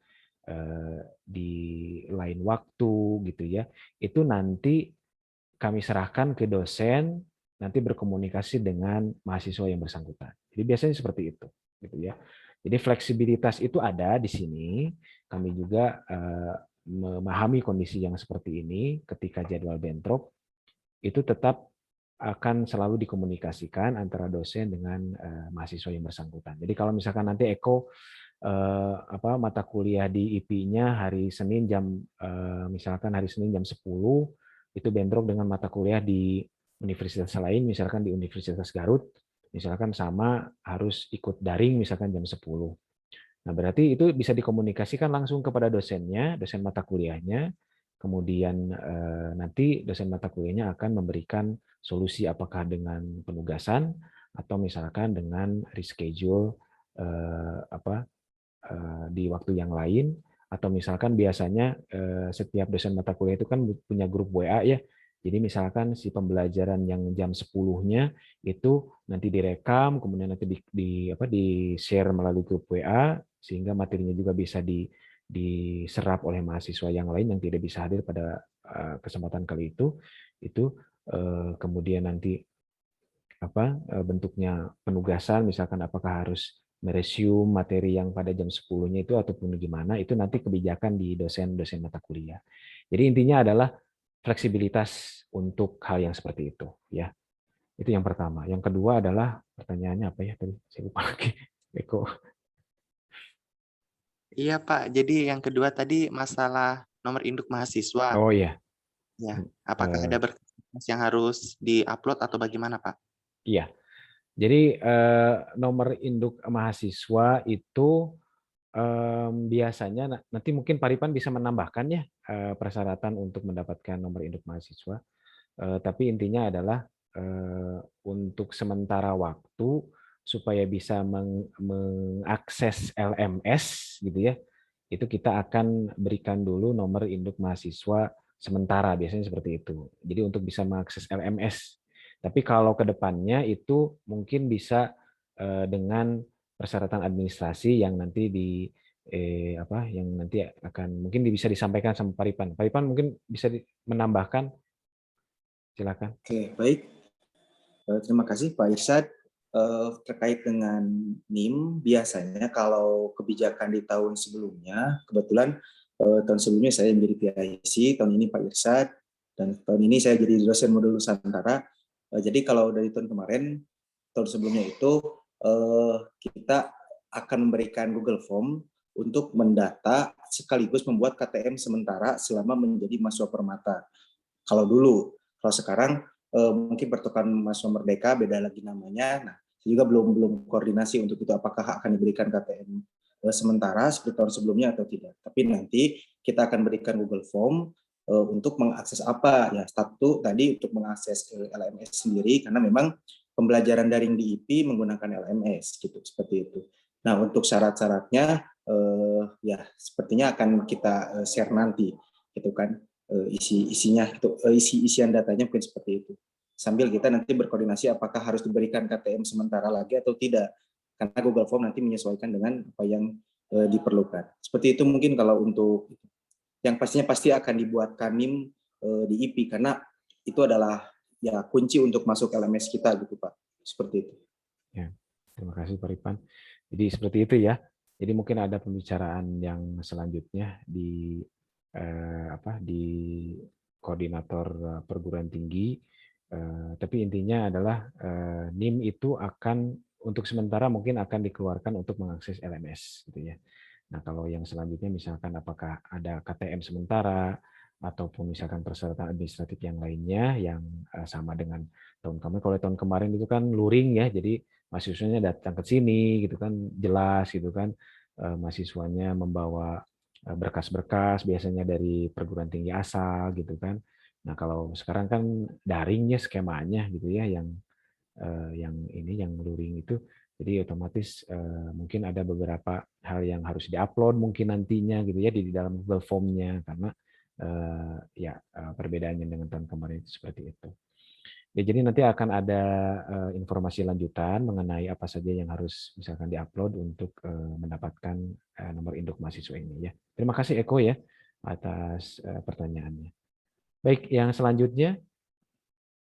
A: di lain waktu gitu ya. Itu nanti kami serahkan ke dosen, nanti berkomunikasi dengan mahasiswa yang bersangkutan. Jadi biasanya seperti itu, gitu ya. Jadi fleksibilitas itu ada di sini. Kami juga memahami kondisi yang seperti ini ketika jadwal bentrok itu tetap akan selalu dikomunikasikan antara dosen dengan mahasiswa yang bersangkutan. Jadi kalau misalkan nanti Eko mata kuliah di IP-nya hari Senin misalkan hari Senin jam 10 itu bentrok dengan mata kuliah di universitas lain, misalkan di Universitas Garut, misalkan sama harus ikut daring misalkan jam 10. Nah, berarti itu bisa dikomunikasikan langsung kepada dosennya, dosen mata kuliahnya. Kemudian nanti dosen mata kuliahnya akan memberikan solusi apakah dengan penugasan atau misalkan dengan reschedule di waktu yang lain, atau misalkan biasanya setiap dosen mata kuliah itu kan punya grup WA ya. Jadi misalkan si pembelajaran yang jam 10-nya itu nanti direkam, kemudian nanti di-share melalui grup WA sehingga materinya juga bisa diserap oleh mahasiswa yang lain yang tidak bisa hadir pada kesempatan kali itu kemudian nanti bentuknya penugasan, misalkan apakah harus meresume materi yang pada jam 10-nya itu ataupun gimana, itu nanti kebijakan di dosen-dosen mata kuliah. Jadi intinya adalah fleksibilitas untuk hal yang seperti itu, ya. Itu yang pertama. Yang kedua adalah pertanyaannya apa ya tadi? Saya lupa lagi. Eko.
E: Iya Pak, jadi yang kedua tadi masalah nomor induk mahasiswa.
A: Oh iya.
E: Ya, apakah ada berkas yang harus di-upload atau bagaimana Pak?
A: Iya. Jadi nomor induk mahasiswa itu biasanya nanti mungkin Pak Ripan bisa menambahkan ya persyaratan untuk mendapatkan nomor induk mahasiswa. Tapi intinya adalah untuk sementara waktu supaya bisa mengakses LMS gitu ya, itu kita akan berikan dulu nomor induk mahasiswa sementara, biasanya seperti itu. Jadi untuk bisa mengakses LMS. Tapi kalau ke depannya itu mungkin bisa dengan persyaratan administrasi yang nanti yang nanti akan mungkin bisa disampaikan sama Pak Ripan. Pak Ripan mungkin bisa menambahkan. Silakan.
F: Oke, baik. Terima kasih Pak Irsyad. Terkait dengan NIM, biasanya kalau kebijakan di tahun sebelumnya, kebetulan tahun sebelumnya saya menjadi PIC, tahun ini Pak Irsyad, dan tahun ini saya jadi dosen modul Nusantara. Jadi kalau dari tahun kemarin, tahun sebelumnya itu kita akan memberikan Google Form untuk mendata sekaligus membuat KTM sementara selama menjadi mahasiswa permata. Kalau dulu, kalau sekarang mungkin pertukaran mahasiswa merdeka beda lagi namanya. Nah, saya juga belum koordinasi untuk itu apakah akan diberikan KTM sementara seperti tahun sebelumnya atau tidak. Tapi nanti kita akan berikan Google Form untuk mengakses apa ya, satu tadi untuk mengakses LMS sendiri karena memang pembelajaran daring di IP menggunakan LMS gitu, seperti itu. Nah, untuk syarat-syaratnya ya sepertinya akan kita share nanti gitu kan. Isian datanya mungkin seperti itu. Sambil kita nanti berkoordinasi apakah harus diberikan KTM sementara lagi atau tidak. Karena Google Form nanti menyesuaikan dengan apa yang diperlukan. Seperti itu mungkin kalau untuk yang pastinya pasti akan dibuatkan NIM di IP karena itu adalah ya kunci untuk masuk LMS kita gitu Pak. Seperti itu.
A: Ya, terima kasih Pak Ripan. Jadi seperti itu ya. Jadi mungkin ada pembicaraan yang selanjutnya di di koordinator perguruan tinggi. Tapi intinya adalah NIM itu akan untuk sementara mungkin akan dikeluarkan untuk mengakses LMS gitu ya. Nah, kalau yang selanjutnya misalkan apakah ada KTM sementara ataupun misalkan persyaratan administratif yang lainnya yang sama dengan tahun kemarin. Kalau tahun kemarin itu kan luring ya, jadi mahasiswanya datang ke sini gitu kan, jelas gitu kan, mahasiswanya membawa berkas-berkas biasanya dari perguruan tinggi asal gitu kan. Nah, kalau sekarang kan daringnya skemanya gitu ya yang luring itu. Jadi otomatis mungkin ada beberapa hal yang harus diupload mungkin nantinya gitu ya di dalam Google Form-nya karena perbedaannya dengan tahun kemarin itu seperti itu. Ya, jadi nanti akan ada informasi lanjutan mengenai apa saja yang harus misalkan diupload untuk mendapatkan nomor induk mahasiswa ini ya. Terima kasih Eko ya atas pertanyaannya. Baik, yang selanjutnya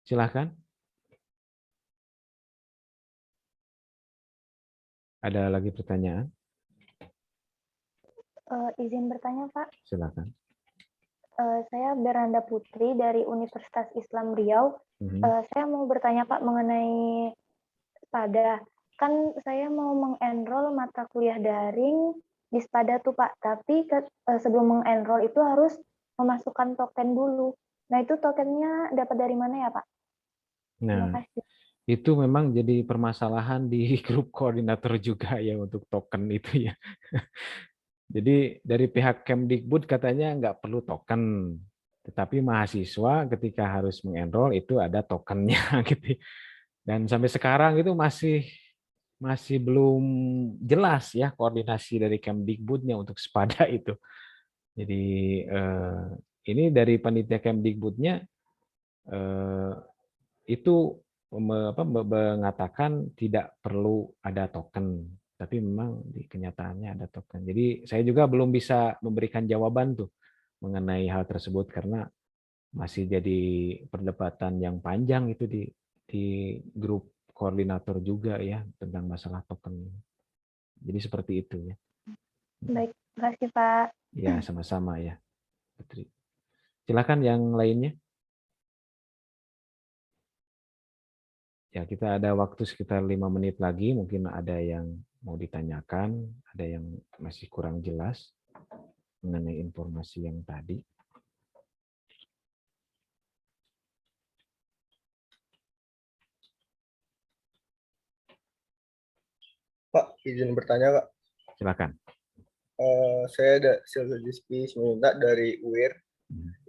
A: silakan. Ada lagi pertanyaan?
G: Izin bertanya Pak.
A: Silakan.
G: Saya Beranda Putri dari Universitas Islam Riau. Saya mau bertanya Pak mengenai SPADA. Kan saya mau mengenroll mata kuliah daring di SPADA tuh Pak, tapi sebelum mengenroll itu harus memasukkan token dulu. Nah itu tokennya dapat dari mana ya Pak?
A: Nah, itu memang jadi permasalahan di grup koordinator juga ya untuk token itu ya. Jadi dari pihak Kemdikbud katanya nggak perlu token, tetapi mahasiswa ketika harus mengenroll itu ada tokennya gitu. Dan sampai sekarang itu masih belum jelas ya koordinasi dari Kemdikbudnya untuk SPADA itu. Jadi ini dari panitia Kemdikbudnya itu mengatakan tidak perlu ada token, tapi memang di kenyataannya ada token. Jadi saya juga belum bisa memberikan jawaban tuh mengenai hal tersebut karena masih jadi perdebatan yang panjang itu di grup koordinator juga ya tentang masalah token. Jadi seperti itu ya.
G: Baik, terima kasih Pak.
A: Ya, sama-sama ya, Putri. Silakan yang lainnya. Ya, kita ada waktu sekitar 5 menit lagi. Mungkin ada yang mau ditanyakan, ada yang masih kurang jelas mengenai informasi yang tadi.
H: Pak, izin bertanya, Pak.
A: Silakan.
H: Saya ada Silvia Simanjuntak dari UIR.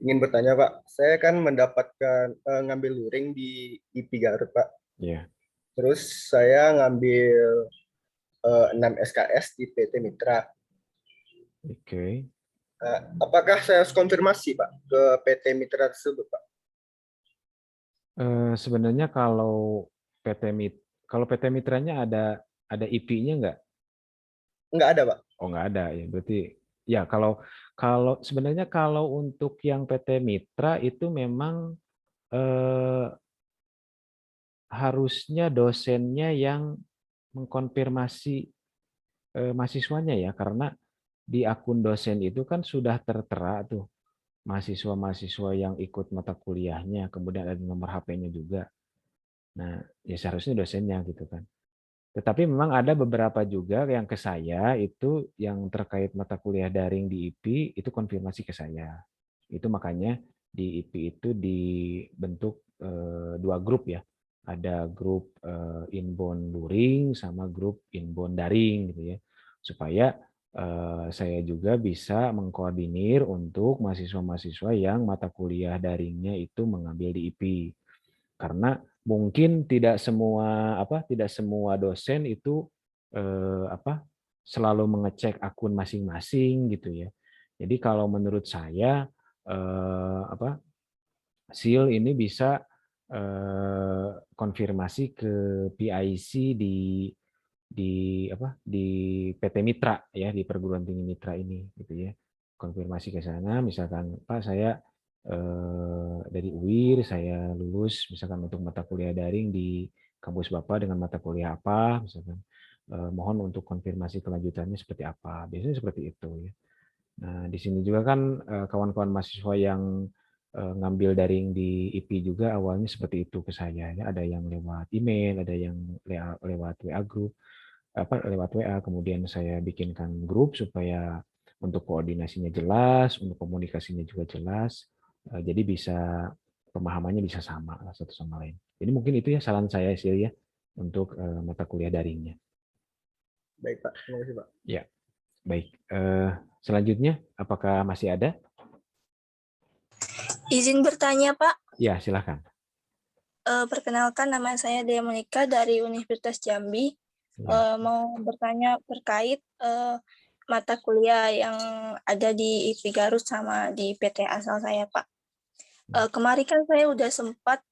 H: Ingin bertanya, Pak. Saya kan mendapatkan ngambil luring di IP Garut, Pak.
A: Ya.
H: Terus saya ngambil 6 SKS di PT Mitra.
A: Oke.
H: Apakah saya harus konfirmasi, Pak, ke PT Mitra tersebut, Pak?
A: Sebenarnya kalau PT Mitranya ada IP-nya nggak?
H: Nggak ada, Pak.
A: Oh, nggak ada ya. Berarti ya kalau sebenarnya kalau untuk yang PT Mitra itu memang harusnya dosennya yang mengkonfirmasi mahasiswanya ya, karena di akun dosen itu kan sudah tertera tuh mahasiswa-mahasiswa yang ikut mata kuliahnya, kemudian ada nomor HP-nya juga. Nah, ya seharusnya dosennya gitu kan. Tetapi memang ada beberapa juga yang ke saya itu yang terkait mata kuliah daring di IP itu konfirmasi ke saya. Itu makanya di IP itu dibentuk 2 grup ya. Ada grup inbound luring sama grup inbound daring gitu ya. Supaya saya juga bisa mengkoordinir untuk mahasiswa-mahasiswa yang mata kuliah daringnya itu mengambil di IP. Karena mungkin tidak semua dosen itu selalu mengecek akun masing-masing gitu ya. Jadi kalau menurut saya SIL ini bisa konfirmasi ke PIC di PT Mitra ya, di perguruan tinggi Mitra ini gitu ya. Konfirmasi ke sana, misalkan Pak saya dari UIR, saya lulus misalkan untuk mata kuliah daring di kampus Bapak dengan mata kuliah apa, misalkan mohon untuk konfirmasi kelanjutannya seperti apa. Biasanya seperti itu ya. Nah, di sini juga kan kawan-kawan mahasiswa yang ngambil daring di IP juga awalnya seperti itu ke saya ya. Ada yang lewat email, ada yang lewat WA group, lewat WA, kemudian saya bikinkan grup supaya untuk koordinasinya jelas, untuk komunikasinya juga jelas. Jadi bisa pemahamannya bisa sama satu sama lain. Jadi mungkin itu ya saran saya sih ya untuk mata kuliah daringnya.
H: Baik, Pak. Terima kasih, Pak.
A: Ya, baik. Selanjutnya, apakah masih ada?
B: Izin bertanya, Pak.
A: Ya, silakan.
B: Perkenalkan, nama saya Dea Monika dari Universitas Jambi. Mau bertanya terkait mata kuliah yang ada di IP Garut sama di PT asal saya, Pak. Kemarin kan saya udah sempat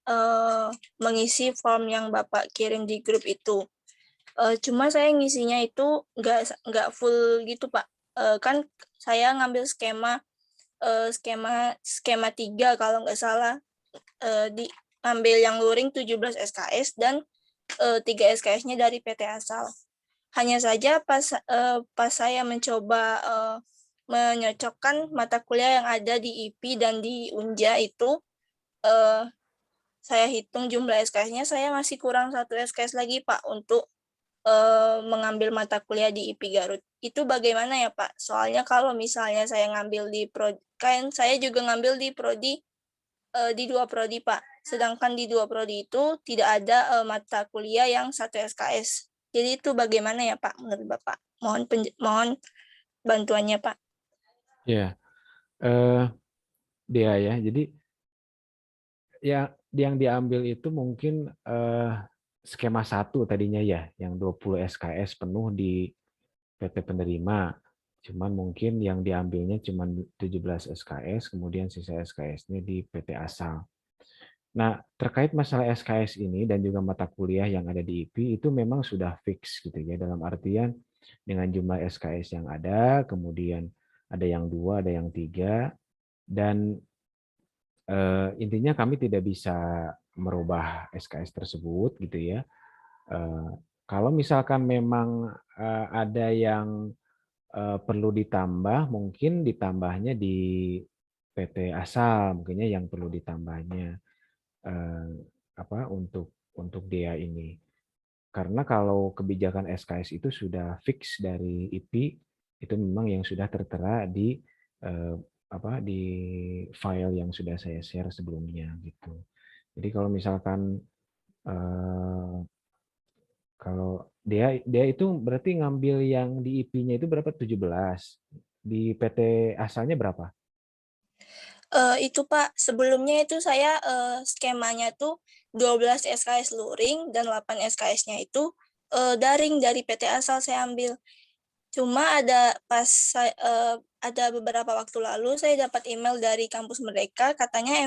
B: mengisi form yang Bapak kirim di grup itu. Cuma saya ngisinya itu nggak full gitu, Pak. Kan saya ngambil skema 3 kalau nggak salah, ngambil yang luring 17 SKS dan 3 SKS-nya dari PT asal. Hanya saja pas saya mencoba menyocokkan mata kuliah yang ada di IP dan di Unja itu, saya hitung jumlah SKS-nya, saya masih kurang 1 SKS lagi, Pak, untuk mengambil mata kuliah di IP Garut. Itu bagaimana ya, Pak? Soalnya kalau misalnya saya ngambil di kan saya juga ngambil di prodi di 2 prodi, Pak. Sedangkan di 2 prodi itu tidak ada mata kuliah yang 1 SKS. Jadi itu bagaimana ya, Pak, menurut Bapak? Mohon bantuannya, Pak.
A: Ya, dia ya. Jadi ya yang diambil itu mungkin skema 1 tadinya ya, yang 20 SKS penuh di PT penerima. Cuman mungkin yang diambilnya cuma 17 SKS, kemudian sisa SKS-nya di PT asal. Nah, terkait masalah SKS ini dan juga mata kuliah yang ada di IP itu memang sudah fix gitu ya, dalam artian dengan jumlah SKS yang ada, kemudian ada yang 2, ada yang 3, dan intinya kami tidak bisa merubah SKS tersebut gitu ya. Kalau misalkan memang ada yang perlu ditambah, mungkin ditambahnya di PT asal, mungkinnya yang perlu ditambahnya untuk dia ini. Karena kalau kebijakan SKS itu sudah fix dari IP, itu memang yang sudah tertera di di file yang sudah saya share sebelumnya gitu. Jadi kalau misalkan kalau dia itu berarti ngambil yang di IP-nya itu berapa? 17. Di PT asalnya berapa?
B: Itu Pak, sebelumnya itu saya skemanya tuh 12 SKS luring dan 8 SKS-nya itu daring dari PT asal saya ambil. Cuma ada beberapa waktu lalu saya dapat email dari kampus mereka, katanya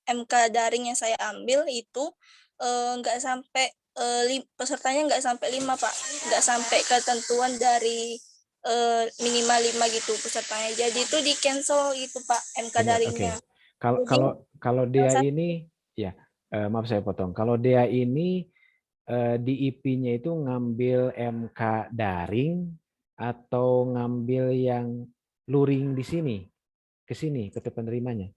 B: MK daring yang saya ambil itu nggak sampai pesertanya nggak sampai 5 Pak, nggak sampai ketentuan dari minimal 5 gitu pesertanya. Jadi itu di cancel gitu Pak MK daringnya.
A: Kalau dia ini ya maaf saya potong. Kalau dia ini di IP-nya itu ngambil MK daring atau ngambil yang luring di sini ke sini PT penerimanya?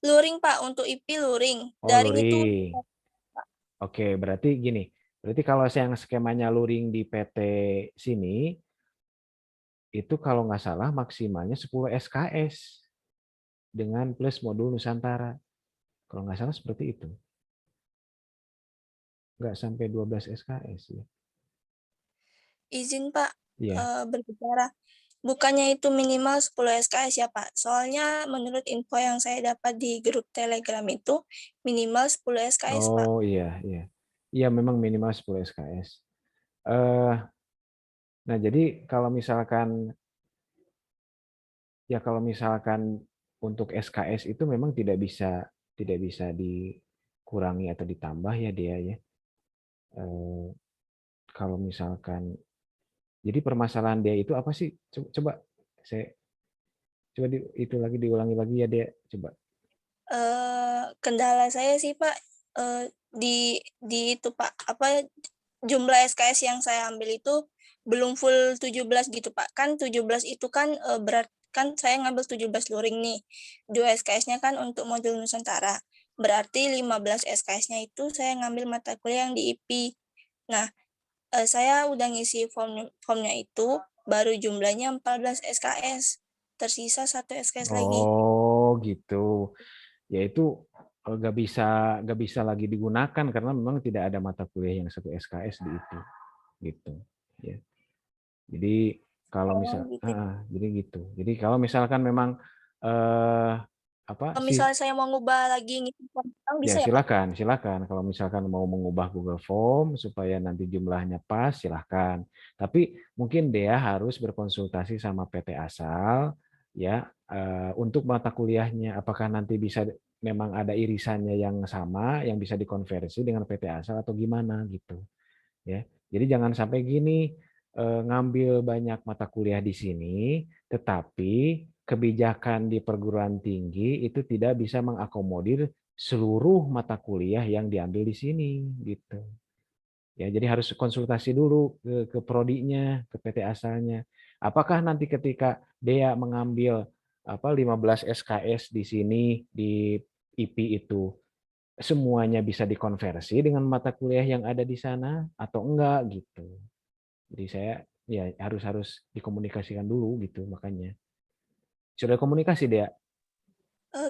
B: Luring Pak, untuk IP luring.
A: Oh,
B: Daring
A: luring.
B: itu
A: Oke, berarti gini. Berarti kalau yang skemanya luring di PT sini itu kalau nggak salah maksimalnya 10 SKS dengan plus modul Nusantara. Kalau nggak salah seperti itu. Nggak sampai 12 SKS ya.
B: izin Pak
A: Iya.
B: berbicara. Bukannya itu minimal 10 SKS ya Pak. Soalnya menurut info yang saya dapat di grup Telegram itu minimal 10 SKS Pak.
A: Oh iya, iya. Iya memang minimal 10 SKS. Nah, jadi kalau misalkan untuk SKS itu memang tidak bisa dikurangi atau ditambah ya dia ya. Kalau misalkan jadi permasalahan dia itu apa sih? Coba itu lagi diulangi lagi ya dia coba.
B: Kendala saya sih Pak di itu Pak jumlah SKS yang saya ambil itu belum full 17 gitu Pak. Kan 17 itu kan berat kan saya ngambil 17 luring nih. 2 SKS-nya kan untuk modul Nusantara. Berarti 15 SKS-nya itu saya ngambil mata kuliah yang di IP. Nah, saya udah ngisi formnya itu baru jumlahnya 14 SKS. Tersisa 1 SKS lagi.
A: Oh, gitu. Yaitu nggak bisa lagi digunakan karena memang tidak ada mata kuliah yang 1 SKS di itu gitu ya. Jadi kalau jadi kalau misalkan memang
B: Kalau misalnya saya mau ngubah lagi ngisi form bisa ya Pak?
A: silakan kalau misalkan mau mengubah Google Form supaya nanti jumlahnya pas silahkan, tapi mungkin dia harus berkonsultasi sama PT asal ya untuk mata kuliahnya apakah nanti bisa memang ada irisannya yang sama yang bisa dikonversi dengan PT asal atau gimana gitu ya. Jadi jangan sampai gini ngambil banyak mata kuliah di sini tetapi kebijakan di perguruan tinggi itu tidak bisa mengakomodir seluruh mata kuliah yang diambil di sini gitu. Ya, jadi harus konsultasi dulu ke prodinya, ke PT asalnya. Apakah nanti ketika dia mengambil 15 SKS di sini di IP itu semuanya bisa dikonversi dengan mata kuliah yang ada di sana atau enggak gitu. Jadi saya ya harus dikomunikasikan dulu gitu makanya. Sudah komunikasi dia?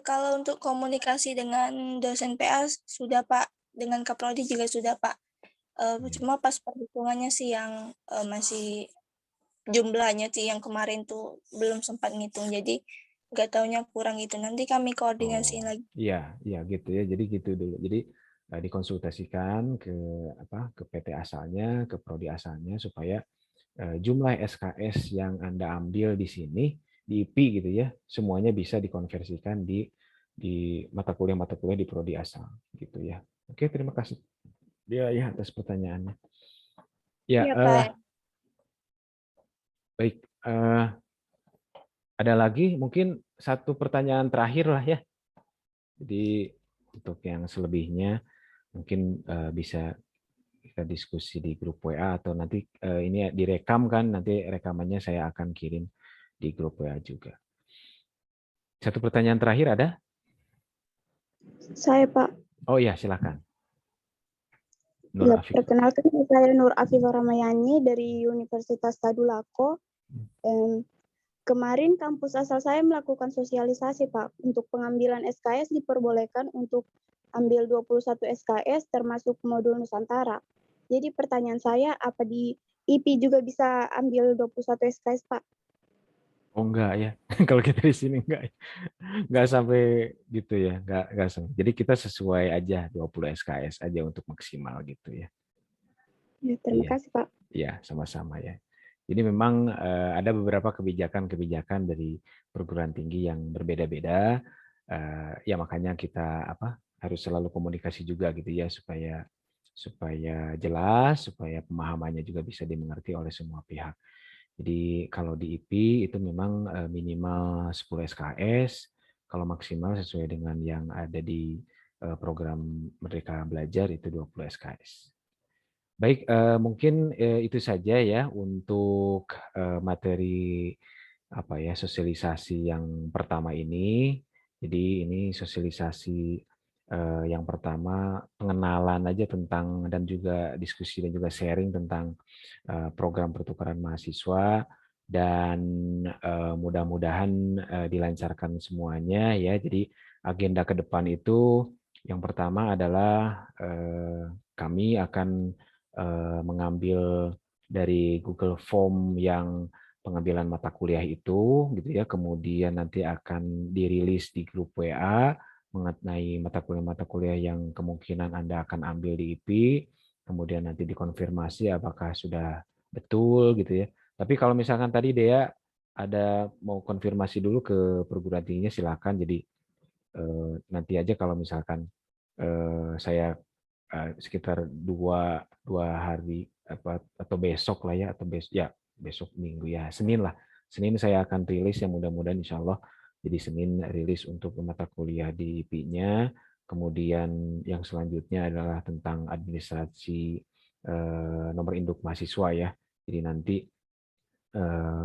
B: Kalau untuk komunikasi dengan dosen PA sudah Pak, dengan Kaprodi juga sudah Pak. Cuma pas perhitungannya sih yang masih jumlahnya sih yang kemarin tuh belum sempat ngitung, jadi nggak taunya kurang itu. Nanti kami koordinasiin lagi.
A: Iya, gitu ya. Jadi gitu dulu. Jadi dikonsultasikan ke PT asalnya, ke prodi asalnya supaya jumlah SKS yang Anda ambil di sini di IP gitu ya, semuanya bisa dikonversikan di mata kuliah di prodi asal gitu ya. Oke, terima kasih dia ya atas pertanyaannya. Ya,
B: Iya, Pak.
A: baik. Ada lagi mungkin satu pertanyaan terakhir lah ya. Jadi untuk yang selebihnya Mungkin bisa kita diskusi di grup WA atau nanti ini direkam kan, nanti rekamannya saya akan kirim di grup WA juga. Satu pertanyaan terakhir ada?
I: Saya, Pak.
A: Oh iya, silakan. Nur
I: Ya,
A: Afif.
I: perkenalkan saya Nur Afifah Ramayani dari Universitas Tadulako. Kemarin kampus asal saya melakukan sosialisasi, Pak. Untuk pengambilan SKS diperbolehkan untuk ambil 21 SKS termasuk modul Nusantara. Jadi pertanyaan saya, apa di IP juga bisa ambil 21 SKS, Pak?
A: Oh enggak ya, kalau kita di sini enggak sampai gitu ya, enggak sampai. Jadi kita sesuai aja 20 SKS aja untuk maksimal gitu ya.
I: Ya, terima kasih, Pak.
A: Iya, sama-sama ya. Jadi memang ada beberapa kebijakan-kebijakan dari perguruan tinggi yang berbeda-beda. Ya makanya kita harus selalu komunikasi juga gitu ya supaya jelas, supaya pemahamannya juga bisa dimengerti oleh semua pihak. Jadi kalau di IP itu memang minimal 10 SKS, kalau maksimal sesuai dengan yang ada di program Merdeka Belajar itu 20 SKS. Baik, mungkin itu saja ya untuk materi sosialisasi yang pertama ini. Jadi ini sosialisasi yang pertama pengenalan aja tentang dan juga diskusi dan juga sharing tentang program pertukaran mahasiswa dan mudah-mudahan dilancarkan semuanya ya. Jadi agenda ke depan itu yang pertama adalah kami akan mengambil dari Google Form yang pengambilan mata kuliah itu gitu ya, kemudian nanti akan dirilis di grup WA mengenai mata kuliah yang kemungkinan Anda akan ambil di IP, kemudian nanti dikonfirmasi apakah sudah betul gitu ya. Tapi kalau misalkan tadi Dea ada mau konfirmasi dulu ke perguruan tingginya silakan. Jadi nanti aja kalau misalkan saya sekitar dua hari atau besok lah ya, atau besok minggu ya, Senin lah. Senin saya akan rilis yang mudah-mudahan insya Allah. Jadi Senin rilis untuk mata kuliah di IP-nya. Kemudian yang selanjutnya adalah tentang administrasi nomor induk mahasiswa ya. Jadi nanti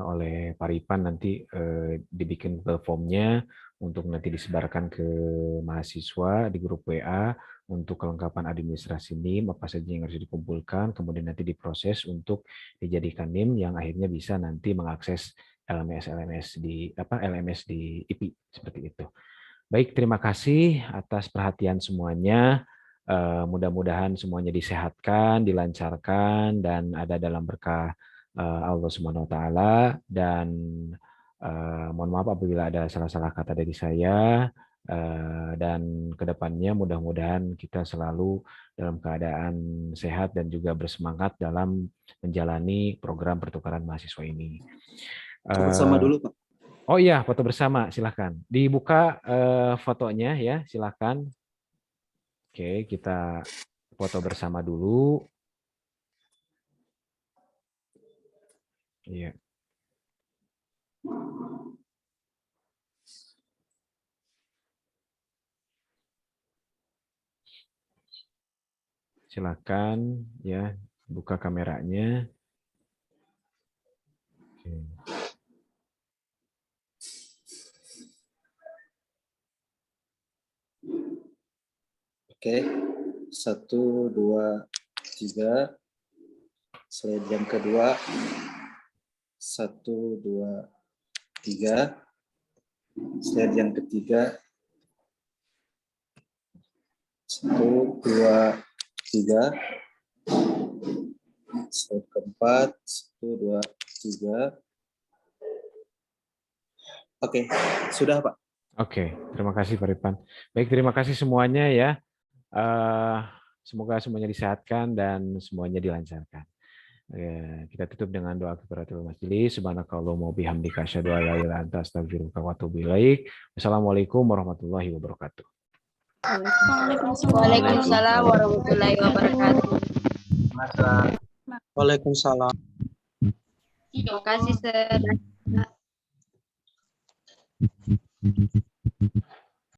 A: oleh Paripan nanti dibikin formnya untuk nanti disebarkan ke mahasiswa di grup WA untuk kelengkapan administrasi NIM, apa saja yang harus dikumpulkan, kemudian nanti diproses untuk dijadikan NIM yang akhirnya bisa nanti mengakses LMS di IP seperti itu. Baik, terima kasih atas perhatian semuanya. Mudah-mudahan semuanya disehatkan, dilancarkan, dan ada dalam berkah Allah Subhanahu Wa Taala. Dan mohon maaf apabila ada salah-salah kata dari saya. Dan kedepannya mudah-mudahan kita selalu dalam keadaan sehat dan juga bersemangat dalam menjalani program pertukaran mahasiswa ini.
F: Bersama dulu, Pak.
A: Oh iya, foto bersama, silahkan. Dibuka fotonya ya, silahkan. Oke, kita foto bersama dulu. Iya. Silakan ya, buka kameranya.
F: Oke, 1, 2, 3. Slide yang kedua. 1, 2, 3. Slide yang ketiga. 1, 2, 3. Slide keempat. 1, 2, 3. Oke, sudah Pak.
A: Oke, terima kasih Pak Ripan. Baik, terima kasih semuanya ya. Semoga semuanya disehatkan dan semuanya dilancarkan. Kita tutup dengan doa kifaratul majelis. Subhanakallahumma wa bihamdika asyhadu an la ilaha illa anta astaghfiruka wa atubu ilaik. Wassalamualaikum warahmatullahi wabarakatuh.
B: Waalaikumsalam warahmatullahi wabarakatuh.
J: Waalaikumsalam.
B: Terima kasih, Sir.